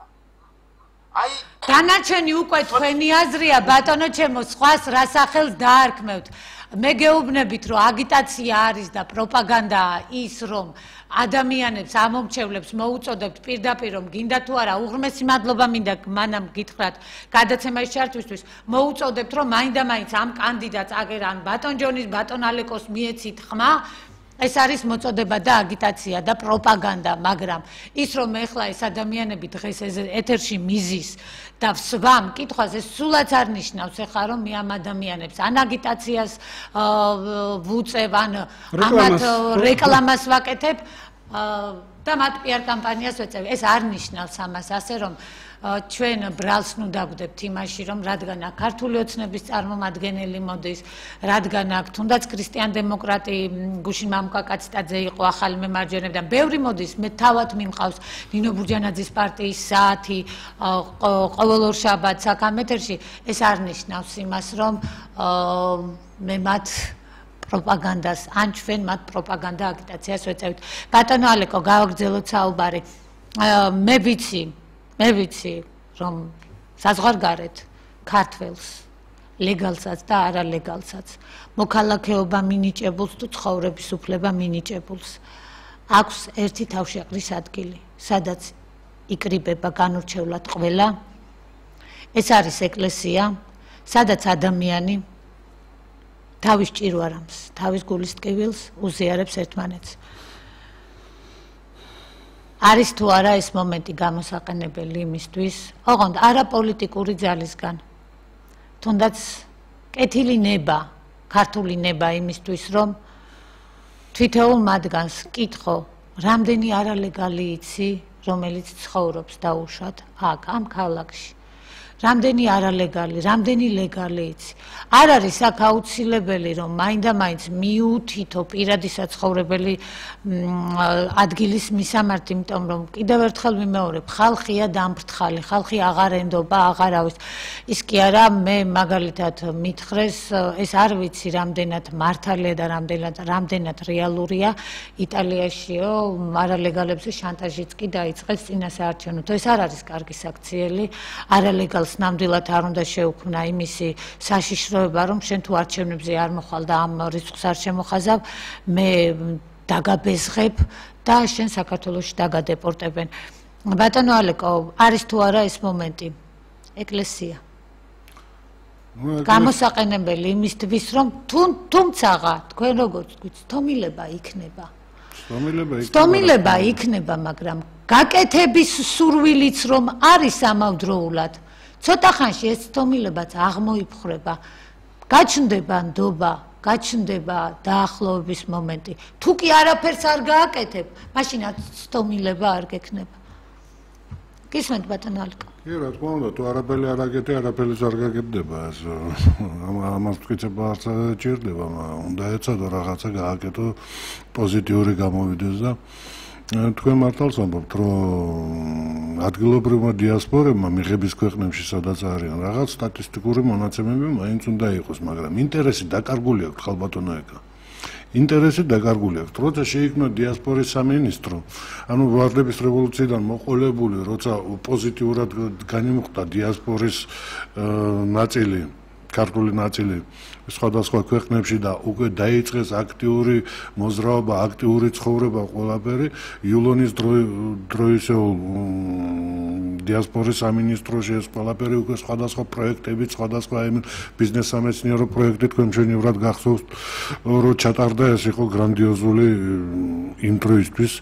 აი დანარჩენი უკვე თქვენი აზრია ბატონო ჩემო სხვას რა სახელს დაარქმევთ მე გეუბნებით რომ აგიტაცია არის და პროპაგანდაა ის რომ ადამიანებს ამომრჩევლებს მოუწოდებთ პირდაპირ რომ გინდა თუ არა უღრმესი მადლობა მინდა მანამ გითხრათ გადაცემის ჩართვისთვის მოუწოდებთ რომ მაინდა-მაინც ამ კანდიდატს აგერ ან ბატონ ჯონის ბატონ ალეკოს მიეცით ხმა ეს არის მოწოდება და აგიტაცია და პროპაგანდა, მაგრამ ის რომ ეხლა ეს ადამიანები დღეს ეთერში მიზის და ვსვამ კითხვას ეს სულაც არ ნიშნავს ეხლა რომ მე ამ ადამიანებს ან აგიტაციას ვუწევ ან ამათ რეკლამას ვაკეთებ და მათ PR კამპანიას ვეწევ. ეს არ ნიშნავს ამას, ასე რომ ჩვენ ბრალს ნუ დაგვდებთ იმაში, რომ რადგან აქ ქართული ოცნების წარმომადგენელი მოდის, რადგან აქ თუნდაც ქრისტიან-დემოკრატი გუშინ მამუკა კაციტაძე იყო ახალი მემარჯვენე და ბევრი მოდის, მე თავად მიმყავს ნინო ბურჯანაძის პარტიის საათი ყოველ ორ შაბათს აქ ამ ეთერში, ეს არ ნიშნავს იმას, რომ მე მათ პროპაგანდას ან ჩვენ მათ პროპაგანდა აგიტაციას ვეწევთ. ბატონო ალეკო, გავაგრძელოთ საუბარი. მე ვიცი, რომ საზღვარგარეთ ქართველს ლეგალსაც და არალეგალსაც მოქალაქეობა მინიჭებულს თუ ცხოვრების უფლება მინიჭებულს აქვს ერთი თავშეყრის ადგილი, სადაც იკრიბება განურჩევლად ყველა. ეს არის ეკლესია, სადაც ადამიანი თავის ჭირვარამს, თავის გულის ტკივილს უზიარებს ერთმანეთს. არის თუ არა ეს მომენტი გამოსაყენებელი იმისთვის, ოღონდ არა პოლიტიკური ძალისგან. თუნდაც კეთილი ნება, ქართული ნება იმისთვის, რომ თითოეულ მათგანს კითხო, რამდენი არალეგალი იცი, რომელიც ცხოვრობს დაუშვათ აქ ამ ქალაქში. რამდენი არალეგალი, რამდენი ლეგალი იცი. არ არის აქ აუცილებელი, რომ მაინდა-მაინც მიუთითო პირადი საცხოვრებელი ადგილის მისამართი, იმიტომ რომ კიდევ ერთხელ ვიმეორებ, ხალხია დამფრთხალი, ხალხი აღარ ენდობა, აღარავის. ის კი არა, მე მაგალითად მითხრეს, ეს არ ვიცი, რამდენად მართალია და რამდენად რეალურია იტალიაშიო, არალეგალებზე შანტაჟიც კი დაიწყეს წინასაარჩევნო. ეს არ არის კარგი საქციელი, არალეგალს ნამდვილად არ უნდა შეუქმნა იმისი საშიშროება, რომ შენ თუ არჩევნებზე არ მოხვალ და ამ რიცხვს არ შემოხაზავ, მე დაგაბეზღებ და შენ საქართველოში დაგადეპორტებენ. ბატონო ალეკო, არის თუ არა ეს მომენტი? ეკლესია. გამოსაყენებელი იმისთვის, რომ თუმცაღა თქვენ როგორც თქვით, სტომილება იქნება. სტომილება იქნება, მაგრამ გაკეთების სურვილიც რომ არის ამავდროულად. ცოტა ხანში ეს სტომილებაც აღმოიფხრება, გაჩნდება ნდობა, გაჩნდება დაახლოების მომენტი. თუ კი არაფერს არ გააკეთებ, მაშინ სტომილება არ გექნება. გისმენთ ბატონო ალეკო? კი, რა თქმა უნდა, თუ არაფერი არ აკეთე, არაფერს არ გაგებდება. ამას თქვიცება არც ჭირდება, უნდა ეცადო რაღაცა გააკეთო, პოზიტიური გამოვიდეს და თქვენ მართალს ამბობთ, რომ ადგილობრივმა დიასპორებმა მიღების ქვეყნებში სადაც არიან, რაღაც სტატისტიკური მონაცემები მაინც უნდა იყოს, მაგრამ ინტერესი დაკარგული აქვს ხალბატონო ეკა. ინტერესი დაკარგული აქვს. როცა შეიქმნა დიასპორის სამინისტრო, ანუ ვარდების რევოლუციიდან მოყოლებული, როცა პოზიტიურად განიმუხტა დიასპორის ნაწილი, ქართული ნაწილი სხვადასხვა ქვეყნებში და უკვე დაიწყეს აქტიური მოძრაობა, აქტიური ცხოვრება ყველაფერი იულონის დროისეულ დიასპორის სამინისტროში ეს ყველაფერი უკვე სხვადასხვა პროექტები, სხვადასხვა ბიზნეს სამეცნიერო პროექტი თქვენ ჩვენივრად გახსოვთ, რომ ჩატარდა ეს იყო გრანდიოზული იმ დროისთვის.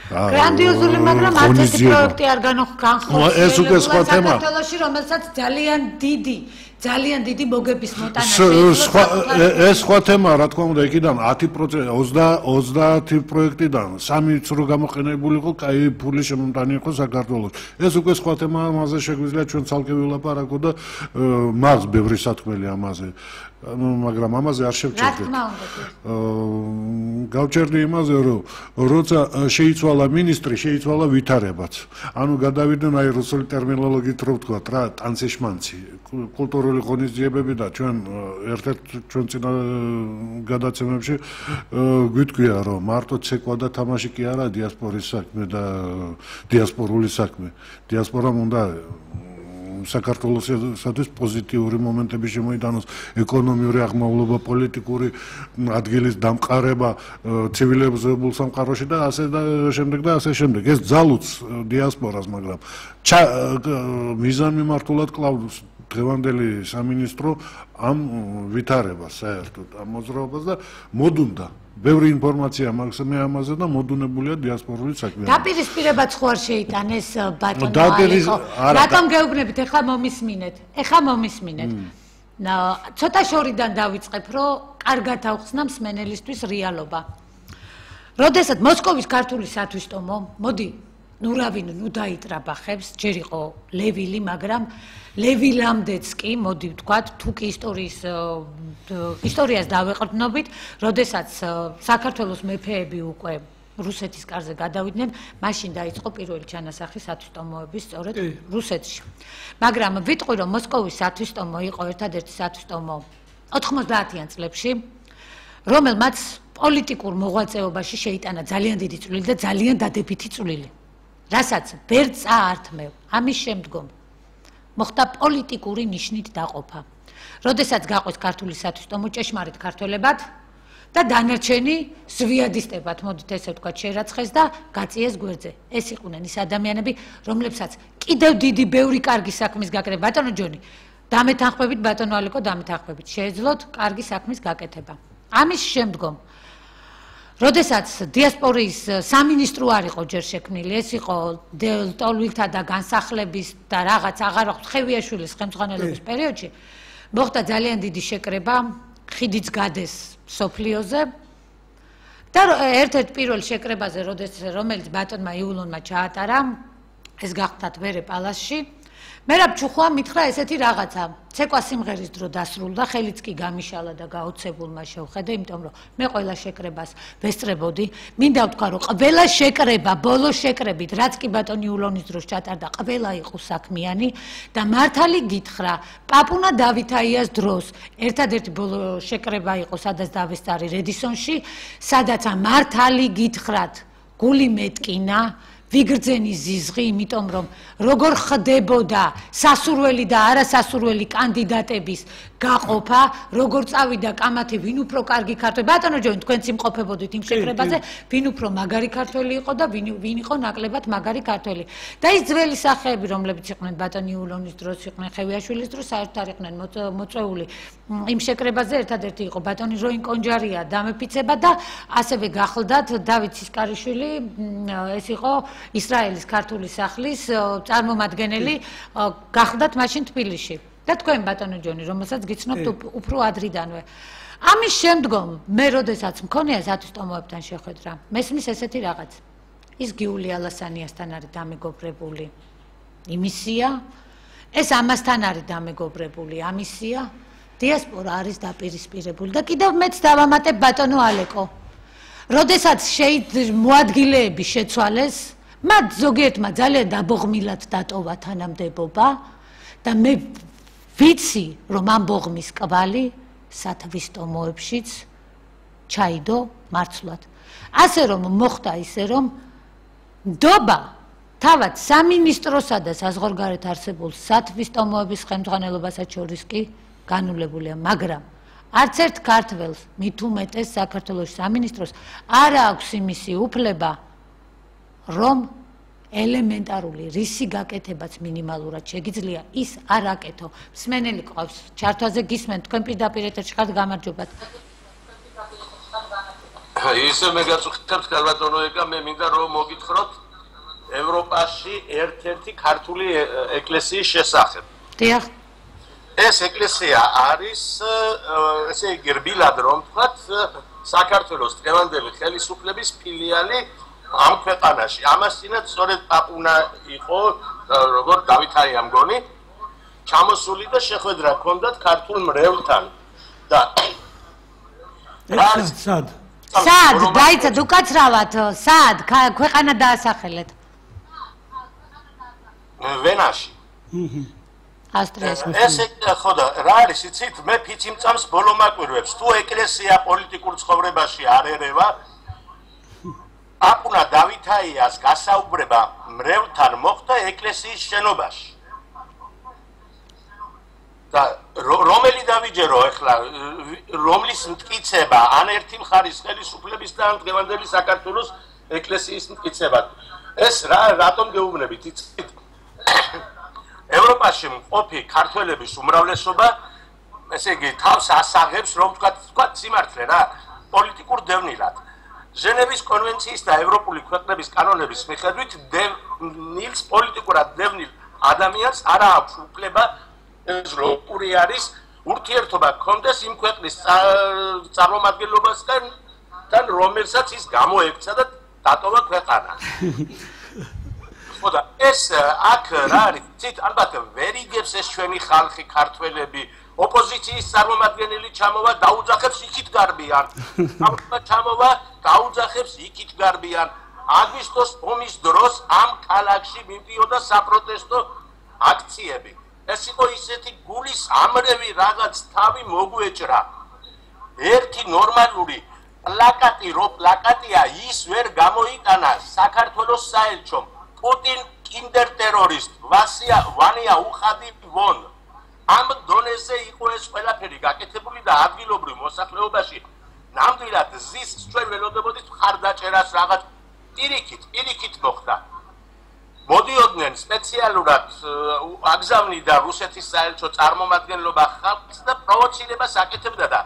გრანდიოზული, მაგრამ არც ერთი პროექტი არ განხორციელდა. ეს უკვე სხვა თემა. საქართველოში, რომელსაც ძალიან დიდი მოგების მოტანა ეს სხვა თემაა, რა თქმა უნდა, იქიდან 10%, 30 პროექტიდან 3-იც რო გამოყენებული იყო, კაი ფული შემომტანი იყო საქართველოს. ეს უკვე სხვა თემაა, ამაზე შეგვიძლია ჩვენ ცალკე ვილაპარაკო და მაქვს ბევრი სათქმელი ამაზე. მაგრამ ამაზე არ შევჭერდეთ. გავჭერდი იმაზე, რომ როცა შეიცვალა ministri, შეიცვალა ვითარებაც. ანუ გადავიდნენ აი რუსული ტერმინოლოგიით რო ვთქვათ რა, ტანციშმანცი, კულტურული ღონისძიებები და ჩვენ ერთ-ერთ ჩვენ წინა გადაცემებში გვიტყვია, რომ მარტო ცეკვა და თამაში კი არა დიასპორის საქმე და დიასპორული საქმე. დიასპორამ უნდა საქართველოსთვის პოზიტიური მომენტები შემოიტანოს, ეკონომიური აღმავლობა, პოლიტიკური ადგილის დამყარება ცივილიზებულ სამყაროში და ასე და შემდეგ. ეს ძალუც დიასპორას, მაგრამ მიზანმიმართულად კლავს დღევანდელი სამინისტრო ამ ვითარებას საერთოდ ამ მოძრაობას და მოდუნდა. ბევრი ინფორმაცია მაქვს მე ამაზე და მოდუნებულია დიასპორული საქმე. დაპირისპირებაც ხო არ შეიტანეს ბატონო ალეკო. რატომ გეუბნებით ეხლა მომისმინეთ? ცოტა შორიდან დავიწყებ, რომ კარგად ავხსნა მსმენელისთვის რეალობა. როდესაც მოსკოვის ქართული სათვისტომო, მოდი ნუ დაიტრაბახებს, ჯერ იყო ლევილი, მაგრამ ლევილამდეც კი, მოდი ვთქვათ, თუ კი ისტორიას დავეყრდნობით, როდესაც საქართველოს მეფეები უკვე რუსეთის კარზე გადავიდნენ, მაშინ დაიწყო პირველი ჩანასახი სათვისტომოების სწორედ რუსეთში. მაგრამ ვიტყვი, რომ მოსკოვის სათვისტომო იყო ერთადერთი სათვისტომო 90-იან წლებში, რომელმაც პოლიტიკურ მოღვაწეობაში შეიტანა ძალიან დიდი წვლილი და ძალიან დადებითი წვლილი. რასაც ვერ წაართმევ. ამის შემდგომ მოხდა პოლიტიკური ნიშნით დაყოფა. როდესაც გაყვეს ქართული სათვისტომო ჭეშმარიტ ქართველებად და დანარჩენი ზვიადისტებად, მოდით ესე ვთქვათ, შერაცხეს და გაწიეს გვერდზე. ეს იყვნენ ის ადამიანები, რომლებსაც კიდევ დიდი ბევრი კარგი საქმის გაკეთება. ბატონო ჯონი, დამეთანხმებით, ბატონო ალეკო, დამეთანხმებით, შეეძლოთ კარგი საქმის გაკეთება. ამის შემდგომ როდესაც დიასპორის სამინისტრო არ იყო ჯერ შექმნილი, ეს იყო დელტოლვილთა და განსახლების და რაღაც აღარ ვახთ ხევიაშვილის ხელმძღვანელობის პერიოდში, მოხდა ძალიან დიდი შეკრება, ხიდიც გადეს სოფლიოზე და ერთ-ერთ პირველ შეკრებაზე, რომელიც ბატონმა იულონმა ჩაატარა, ეს გახდათ ვერე პალასში, მერაბ ჩუხვა მითხრა ესეთი რაღაცა, ცეკვა სიმღერის დრო დასრულდა, ხელიც კი გამიშალა და გაოცებულმა შევხედე, იმიტომ რომ მე ყველა შეკრებას ვესწრებოდი. მინდა ვთქვა, რომ ყველა შეკრება, ბოლო შეკრებით, რაც კი ბატონი იულონის დროს ჩატარდა, ყველა იყო საქმიანი და მართალი გითხრა, პაპუნა დავითაიას დროს ერთადერთი ბოლო შეკრება იყო, სადაც დავესწარი რედისონში, სადაც მართალი გითხრათ, გული მეტკინა ვიგრძენი ზიზღი, იმიტომ რომ როგორ ხდებოდა სასურველი და არასასურველი კანდიდატების გაყოფა, როგორ წავიდა კამათი, ვინ უფრო კარგი ქართველი. ბატონო ჯონი, თქვენც იმყოფებოდით იმ შეკრებაზე, ვინ უფრო მაგარი ქართველი იყო და ვინ იყო ნაკლებად მაგარი ქართველი. და ის ძველი სახეები, რომლებიც იყვნენ ბატონი იულონის დროს, იყვნენ ხევიაშვილის დროს, საერთოდ არ იყვნენ მოწვეული იმ შეკრებაზე, ერთადერთი იყო ბატონი როინ კონჯარია დამეფიცება და ასევე გახლდათ დავით სისკარიშვილი, ეს იყო ისრაელის ქართული სახლის წარმომადგენელი, გახლდათ მაშინ თბილისში. და თქვენ ბატონო ჯონი, რომელსაც გიცნობთ უფრო ადრიდანვე. ამის შემდგომ მე როდესაც მქონია სათვისტომოებთან შეხვედრა, მესმის ესეთი რაღაც. ის გიული ალასანიასთან არის დამეგობრებული იმისია, ეს ამასთან არის დამეგობრებული ამისია, დიასპორა არის დაპირისპირებული და კიდევ მეც დავამატებ ბატონო ალეკო. როდესაც მოადგილეები შეცვალეს, მათ ზოგიერთმა ძალიან დაბოღმილად დატოვა თანამდებობა და მე ვიცი, რომ ამ ბოღმის კვალი სათვისტომოებშიც ჩაიდო მარცვლად. ასე რომ მოხდა ისე, რომ ნდობა თავად სამინისტროსა და საზღვარგარეთ არსებულ სათვისტომოების ხელმძღვანელობასაც შორის კი განულებულია, მაგრამ არც ერთ ქართველს, მით უმეტეს საქართველოს სამინისტროს არ აქვს იმისი უფლება, რომ ელემენტარული რისი გაკეთებაც მინიმალურად შეგიძლია ის არ აკეთო. მსმენელი ყავს ჩართვაზე გისმენთ თქვენ პირდაპირ ეთერში ხართ გამარჯობათ. ისე მე გაწუხებთ ქალბატონო ეკა მე მინდა რომ მოგითხროთ ევროპაში ერთ-ერთი ქართული ეკლესიის შესახებ. დიახ. ეს ეკლესია არის ესე იგი რბილად რომ ვთქვათ საქართველოს დღევანდელი ხელისუფლების ფილიალი ამ ქვეყანაში. ამასთანავე სწორედ პაპუნა იყო როგორ დავითაი ამგონი ჩამოსული და შეხვედრა ჰქონდათ ქართულ მრევლთან და სად დაიცად უკაცრავად სად ქვეყანა დაასახელეთ ვენაში ავსტრიაში ესე ხო და რა არის იცით მე ფიციმწამს ბოლო მაკვირვებს თუ ეკლესია პოლიტიკურ ცხოვრებაში არ ერევა აპუნა დავითაიას გასაუბრება მრევლთან მოხდა ეკლესიის შენობაში და რომელი დავიჯერო ახლა რომლის მტკიცება ან ერთი მხარის ხელისუფლების და ან დღევანდელი საქართველოს ეკლესიის მტკიცება ეს რატომ გეუბნებით იცით ევროპაში მყოფი ქართველების უმრავლესობა ესე იგი თავს ასაღებს რომ თქვათ სიმართლე რა პოლიტიკურ დევნილად ჟენევის კონვენციის და ევროპული ქვეყნების კანონების მიხედვით დევნილს პოლიტიკურად დევნილ ადამიანს არ აქვს უფლება ეს როგორი არის ურთიერთობა გქონდეს იმ ქვეყნის წარმომადგენლობასთან რომელსაც ის გამოექცა და დატოვა ქვეყანა ხოდა ეს აქ რა არის ცით ალბათ ვერ იგებს ეს ჩვენი ხალხი ქართველები ოპოზიციის წარმომადგენელი ჩამოვა დაუძახებს იქით გარბიან ჩამოვა დაუძახებს იქით გარბიან აგვისტოს ომის დროს ამ ქალაქში მიმდიოდა საპროტესტო აქციები ეს იყო ისეთი გულის ამრევი რაღაც თავი მოგვეჭრა ერთი ნორმალური პლაკატია ის ვერ გამოიტანა საქართველოს საელჩომ პუტინ კინდერ ტერორისტ ვანია უხადი ვონ ამ დონეზე იყო ეს ყველაფერი გაკეთებული და ადგილობრივ მოსახლეობაში ნამდვილად ზის ჩვენ ველოდებოდით მხარდაჭერას რაღაც პირიქით მოხდა მოდიოდნენ სპეციალურად აგზავნიდა რუსეთის საელჩო წარმომადგენლობა ხალხს და პროვოცირებას აკეთებდა და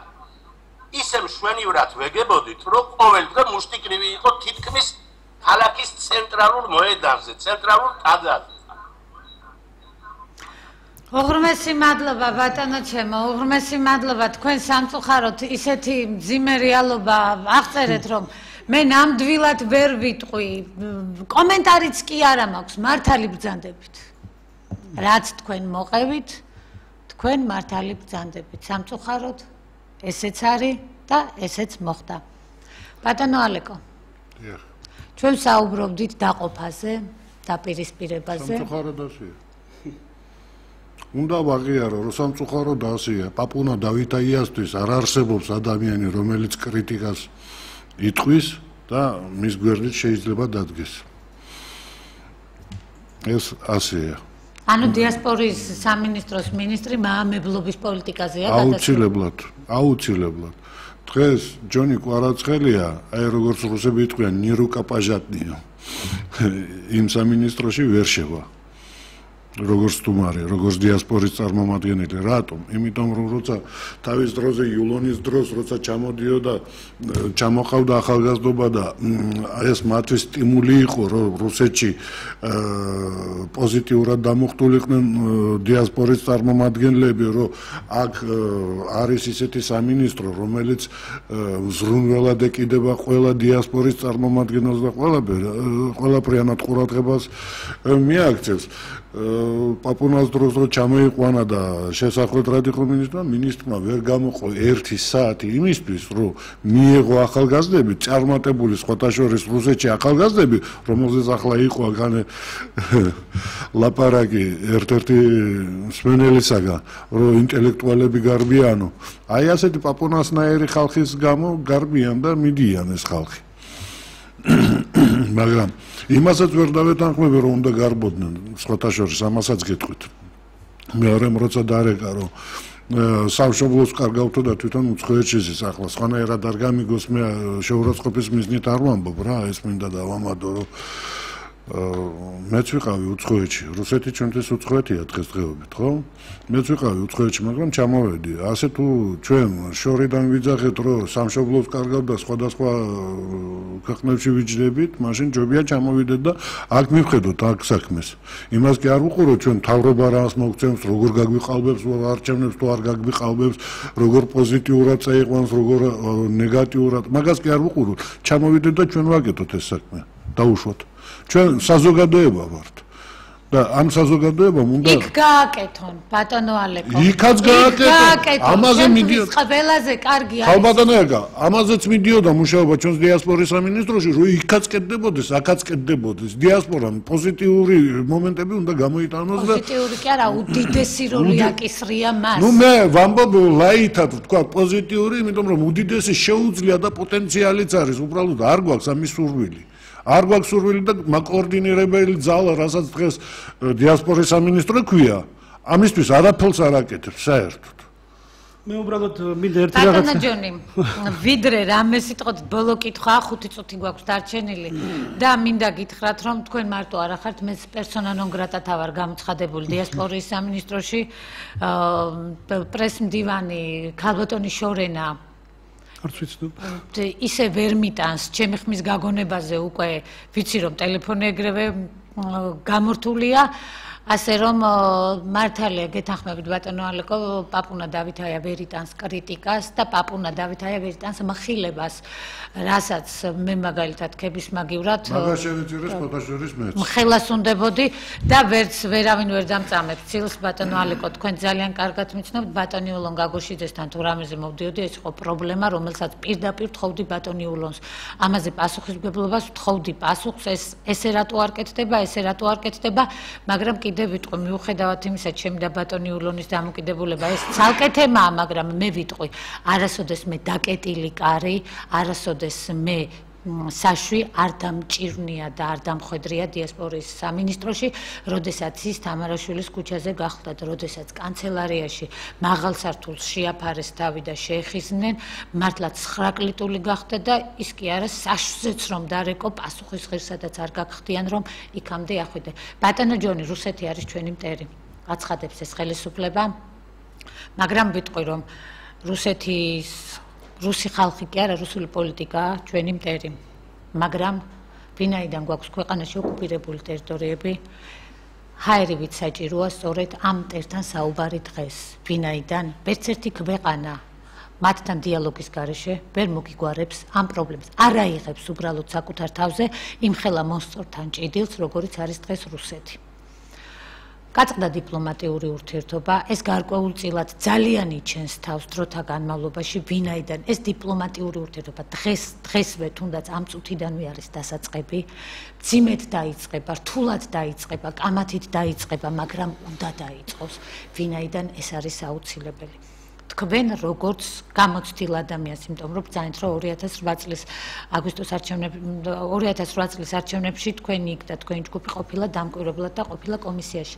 ისე მშვენივრად ვეგებოდით რომ ყოველდღე მუშტიკრივი იყო თითქმის ქალაქის ცენტრალურ მოედანზე ცენტრალურ ტაძარზე უღრმესი მადლობა ბატონო ჩემო უღრმესი მადლობა თქვენ სამწუხაროდ ისეთი მძიმე რეალობა აღწერეთ რომ მე ნამდვილად ვერ ვიტყვი კომენტარიც კი არა მაქვს მართალი ბრძანდებით რაც თქვენ მოყევით თქვენ მართალი ბრძანდებით სამწუხაროდ ესეც არის და ესეც მოხდა ბატონო ალეკო დიახ ჩვენ საუბრობდით დაყოფაზე დაპირისპირებაზე სამწუხაროდ ასია უნდა ვაღიარო რომ სამწუხაროდ ასია პაპუნა დავითაიასთვის არ არსებობს ადამიანი რომელიც კრიტიკას იტყვის და მის გვერდით შეიძლება დადგეს ეს ასია ანუ დიასპორის სამინისტროს მინისტრი მაამებლობის პოლიტიკაზეა აუცილებლად დღეს ჯონი კვარაცხელია აი როგორც რუსები იტყვიან ნირუკა პაჟატნია იმ სამინისტროში ვერ შევა როგორც თუმარი როგორც დიასპორის წარმომადგენელი რატომ იმიტომ რომ როცა თავის დროზე იულონის დროს როცა ჩამოდიოდა ჩამოყავდა ახალგაზრდობა და ეს მათთვის სტიმული იყო რომ რუსეთში პოზიტიურად დამუხტულიყვნენ დიასპორის წარმომადგენლები რომ აქ არის ისეთი სამინისტრო რომელიც ზრუნველად ეკიდება ყველა დიასპორის წარმომადგენელს და ყველაფრიანად ყურადღებას მიაქცევს პაპუნას დროს რო ჩამოიყვანა და შესახვედრად იყო მინისტრმა ვერ გამოყო 1 საათი იმისთვის რომ მიეღო ახალგაზრდები წარმატებული სხვათა შორის რუსეთში ახალგაზრდები რომელზეც ახლა იყო აგანე ლაპარაკი ერთ-ერთი მსმენელისაგან რომ ინტელექტუალები გარბიანო აი ასეთი პაპუნასნაირი ხალხის გამო გარბიან და მიდიან ეს ხალხი მაგრამ იმასაც ვერ დავეთანხმები რომ უნდა გარბოდნენ სხვათა შორის ამასაც გეტყვით მეორე როცა დარეკა რომ სამშობლოს კარგავთო და თვითონ უცხოეთში ზის ახლა სხვანაირად არ გამიგოს მე შეურაცხყოფის მიზნით არ ვამბობ რა ეს მინდა დავამატო რომ მეც ვიყავი უცხოეთში რუსეთი ჩვენთვის უცხოეთია დღესდღეობით ხო მეც ვიყავი უცხოეთში მაგრამ ჩამოვედი ასე თუ ჩვენ შორიდან ვიძახეთ რომ სამშობლოს კარგავთ და სხვადასხვა ქვეყნებში ვიჯდებით მაშინ ჯობია ჩამოვიდეთ და აქ მივხედოთ აქ საქმეს იმას კი არ ვუყუროთ ჩვენ თავრობა რას მოგცემს როგორ გაგვიყალბებს არჩევნებს თუ არ გაგვიყალბებს როგორ პოზიტიურად წაიყვანს როგორ ნეგატიურად მაგას კი არ ვუყუროთ ჩამოვიდეთ და ჩვენ ვაკეთოთ ეს საქმე დაუშვათ ჩვენ საზოგადოება ვართ და ამ საზოგადოებამ უნდა იქ გააკეთონ ბატონო ალეკო იქაც გააკეთონ ამაზე მიდიოდა ყველაზე კარგი არის ხალბატონო ეგა ამაზეც მიდიოდა მუშაობა ჩვენს დიასპორის სამინისტროში რომ იქაც კეთდებოდეს აქაც კეთდებოდეს დიასპორამ პოზიტიური მომენტები უნდა გამოიტანოს და პოზიტიური კი არა უდიდესი როლი აკისრია მას ნუ მე ვამბობ ლაითად თქვა პოზიტიური იმიტომ რომ უდიდესი შეუძლია და პოტენციალიც არის უბრალოდ არ გვაქვს ამის სურვილი არ გვაქვს სურვილი და მაკოორდინირებელი ძალა, რასაც დღეს დიასპორის სამინისტრო ქვია, ამისთვის არაფერს არ აკეთებს საერთოდ. მე უბრალოდ მინდა ერთი რაღაცა. ბატონო ჯონი, ვიდრე რამე სიტყვით ბოლო კითხვა 5 წუთი გვაქვს დარჩენილი და მინდა გითხრათ, რომ თქვენ მარტო არ ახართ, მე პერსონა ნონ გრატათა ვარ გამოცხადებული დიასპორის სამინისტროში, პრესმდივანი ქალბატონი შორენა ისე ვერ მიტანს ჩემი ხმის გაგონებაზე უკვე ვიცი რომ ტელეფონი ეგრევე გამორთულია ასე რომ მართალია გეთანხმებით ბატონო ალეკო პაპუნა დავითაია ვერ იტანს კრიტიკას და პაპუნა დავითაია ვერ იტანს მხილებას რასაც მე მაგალითად ქების მაგივრად მხელას უნდებოდი და ვერავინ ვერ დამწამებ ცილს ბატონო ალეკო თქვენ ძალიან კარგად მიცნობთ ბატონი ულონ გაგოშიძესთან თუ რამეზე მოვდიოდი ეს იყო პრობლემა რომელსაც პირდაპირ თხოვდი ბატონი ულონს ამაზე პასუხისმგებლობას თხოვდი პასუხს ესე რატო არ კეთდება ესე რატო არ კეთდება მაგრამ კიდე ვიტყვი მიუხედავად იმისა ჩემი და ბატონი ულონის დამოკიდებულება ეს ცალკე თემაა მაგრამ მე ვიტყვი არასოდეს მე დაკეტილი კარი არასოდეს მე საშვი არ დამჭირვნია და არ დამხვედრია დიასპორის სამინისტროში, როდესაც ის თამარაშვილის ქუჩაზე გახლდათ, როდესაც კანცელარიაში მაღალ სართულს შეაფარეს თავი და შეეხიზნენ, მართლა 9 კლიტული გახდა და ის კი არა საშვზეც რომ დარეკო პასუხის ღირსადაც არ გაგხდიან რომ იქამდე ახვიდე. ბატონო ჯონი, რუსეთი არის ჩვენი მტერი. აცხადებს ეს ხელისუფლება, მაგრამ ვიტყვი რომ რუსი ხალხი კი არა, რუსული პოლიტიკაა ჩვენი მტერი. მაგრამ ვინაიდან გვაქვს ქვეყანაში ოკუპირებული ტერიტორიები, ჰაერივით საჭიროა სწორედ ამ მტერთან საუბარი დღეს. ვინაიდან ვერც ერთი ქვეყანა მათთან დიალოგის გარეშე ვერ მოგიგვარებს ამ პრობლემას. არ აიღებს უბრალოდ საკუთარ თავზე იმ ხელა მონსტრთან ჭიდილს, როგორიც არის დღეს რუსეთი. გაწყდა დიპლომატიური ურთიერთობა, ეს გარკვეულწილად ძალიან იჩენს თავს დროთა განმავლობაში, ვინაიდან ეს დიპლომატიური ურთიერთობა დღესვე თუნდაც ამ წუთიდანვე არის დასაწყები, მძიმედ დაიწყება, რთულად დაიწყება, კამათით დაიწყება, მაგრამ უნდა დაიწყოს, ვინაიდან ეს არის აუცილებელი. თქვენ როგორც გამოცდილ ადამიანს, იმიტომ რომ ბრძანეთ რომ 2008 წლის აგვისტოს 2008 წლის არჩევნებში თქვენი იქ და თქვენი ჯგუფი ყოფილა დამკვირვებლად და ყოფილა კომისიაში.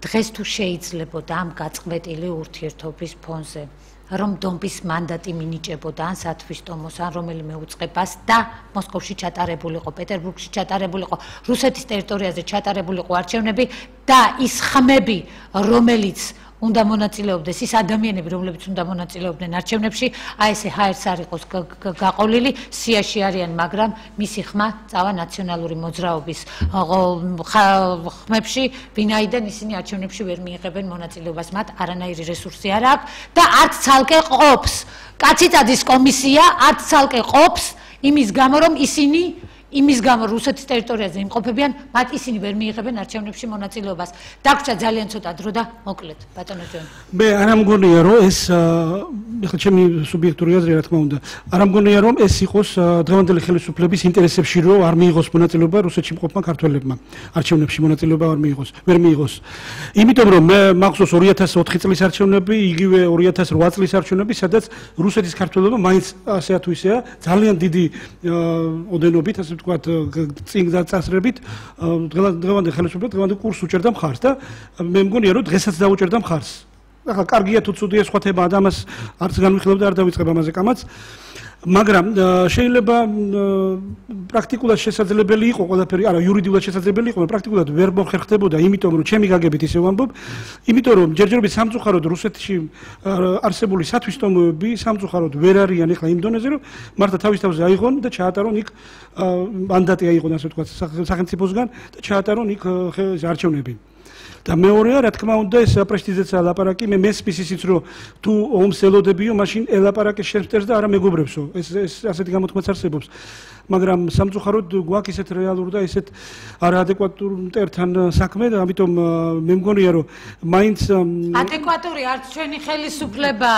დღეს თუ შეიძლებოდა ამ გაწყვეტილი ურთიერთობის ფონზე რომ დონბის მანდატი მინიჭებოდა ან სათვისტომოს ან რომელიმე უწყებას და მოსკოვში ჩატარებულიყო, პეტერბურგში ჩატარებულიყო, რუსეთის ტერიტორიაზე ჩატარებულიყო არჩევნები და ის ხმები, რომელიც უნდა მონაწილეობდეს ის ადამიანები, რომლებიც უნდა მონაწილეობდნენ არჩევნებში, აი ესე ჰაერს არ იყოს გაყოლილი, სიაში არიან, მაგრამ მისი ხმა წავა ნაციონალური მოძრაობის ხმებში, ვინაიდან ისინი არჩევნებში ვერ მიიღებენ მონაწილეობას, მათ არანაირი რესურსი არ აქვს და არც ცალკე ყოფს. კაციწადის კომისია არც ცალკე ყოფს იმის გამო, რომ ისინი იმის გამო რუსეთის ტერიტორიაზე იმყოფებიან, მათ ისინი ვერ მიიღებენ არჩევნებში მონაწილეობას. დაგვრჩა ძალიან ცოტა დრო და მოკლედ, ბატონო ჯონი. მე არ ამგონია რომ ეს ეხლა ჩემი სუბიექტური აზრია რა თქმა უნდა. არ ამგონია რომ ეს იყოს დღევანდელი ხელისუფლების ინტერესებში რომ არ მიიღოს მონაწილეობა რუსეთში მყოფმა ქართველებმა. არჩევნებში მონაწილეობა ვერ მიიღოს. იმიტომ რომ მე მახსოვს 2004 წლის არჩევნები, იგივე 2008 წლის არჩევნები, სადაც რუსეთის ქართველობა მაინც ასე თუ ისეა, ძალიან დიდი ოდენობით ასე ვთქვათ, წინ დაწასრებით დღევანდელ ხელისუფლებას დღევანდელ კურსს უჭერდა მხარს და მე მგონია რომ დღესაც დაუჭერდა მხარს. ახლა კარგია თუ ცუდია სხვა თემა და ამას არც განვიხილებ და არ დავიწყებ ამაზე კამაც. მაგრამ შეიძლება პრაქტიკულად შესაძლებელი იყო ყველაფერი, არა იურიდიულად შესაძლებელი იყო, პრაქტიკულად ვერ მოხერხდებოდა, იმიტომ რომ ჩემი გაგებით ისე ვამბობ, იმიტომ რომ ჯერჯერობით სამწუხაროდ რუსეთში არსებული სათვისტომოები სამწუხაროდ ვერ არიან ახლა იმ დონეზე, რომ მართლა თავის თავზე აიღონ და ჩაატარონ იქ მანდატი აიღონ ასე ვთქვათ სახელმწიფოსგან და ჩაატარონ იქ არჩევნები. და მეორეა, რა თქმა უნდა, ეს აპრეშტიძეც ალაპარაკი, მე მესმის ისიც რომ თუ ომს ელოდებიო, მაშინ ელაპარაკე შენ მტერს და არა მეგობრებსო. ეს ასეთი გამოთქმაც არსებობს. მაგრამ სამწუხაროდ გვაქვს ისეთ რეალურ და ისეთ არაადეკვატურ მტერთან საქმე და ამიტომ მე მგონია რომ მაინც ადეკვატური არც ჩვენი ხელისუფლება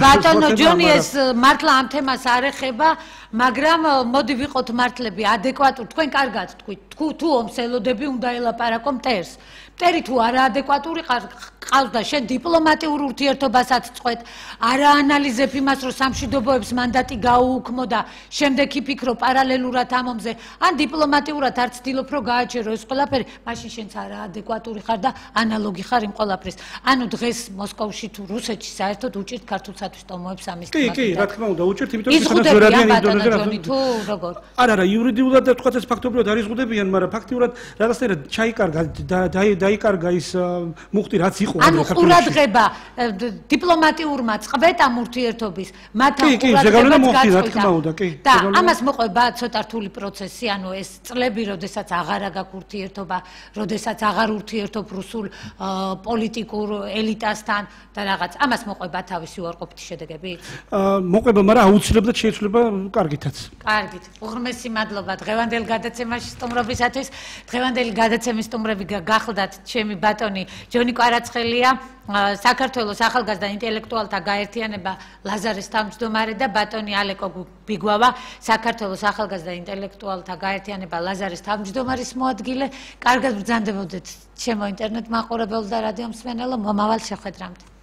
ბატონო ჯონი ეს მართლა ამ თემას არ ეხება, მაგრამ მოდი ვიყოთ მართლები ადეკვატურ, თქვენ კარგად თქვით, თუ ომს ელოდები უნდა ელაპარაკო მტერს. მტერი თუ არაადეკვატური ყავს და შენ დიპლომატიურ ურთიერთობასაც წყვეთ, არა ანალიზებ იმას, რომ სამშვიდობოებს მანდატი გაუუქმო და შემდეგ იფიქრო პარალელურად ამ ომზე, ან დიპლომატიურად არ ცდილობ, რომ გააჩერო ეს ყველაფერი, მაშინ შენც არაადეკვატური ხარ და ანალოგი ხარ იმ ყველაფრის. ანუ დღეს მოსკოვში თუ რუსეთში საერთოდ უჭირთ ქართულ სათვისტომოებს ამის თემას. კი, რა თქმა უნდა, უჭირთ, იმიტომ რომ ხანას ვერ არიან იმ დონეზე რა თუ როგორ. არა, იურიდიულად და თქვათ ეს ფაქტობრივად არ იზღუდებიან, მაგრამ ფაქტიურად რაღაცნაირად ჩაიკარგა დაიკარგა ის მუხტი რაც იყო ანუ ყურადღება დიპლომატიურმა წყვეტამ ურთიერთობის მათთან ყურადღებას გაწყვეტა და ამას მოყვება ცოტა რთული პროცესი, ანუ ეს წლები, როდესაც აღარა გაქვს ურთიერთობა, როდესაც აღარ ურთიერთობ რუსულ პოლიტიკურ ელიტასთან და რაღაც ამას მოყვება თავისი უარყოფითი შედეგები? მოყვება, მაგრამ აუცილებლად შეიძლება კარგითაც. კარგით. უღრმესი მადლობა დღევანდელ გადაცემაში სტუმრობისათვის. დღევანდელი გადაცემის სტუმრები გახლდათ ჩემი ბატონი ჯონი კვარაცხელია, საქართველოს ახალგაზრდა ინტელექტუალთა გაერთიანება ლაზარის თავმჯდომარე და ბატონი ალეკო ბიგვავა, საქართველოს ახალგაზრდა ინტელექტუალთა გაერთიანება ლაზარის თავმჯდომარის მოადგილე. კარგად ბრძანდებოდეთ ჩემო ინტერნეტ მაყურებელ და რადიო მსმენელო, მომავალ შეხვედრამდე.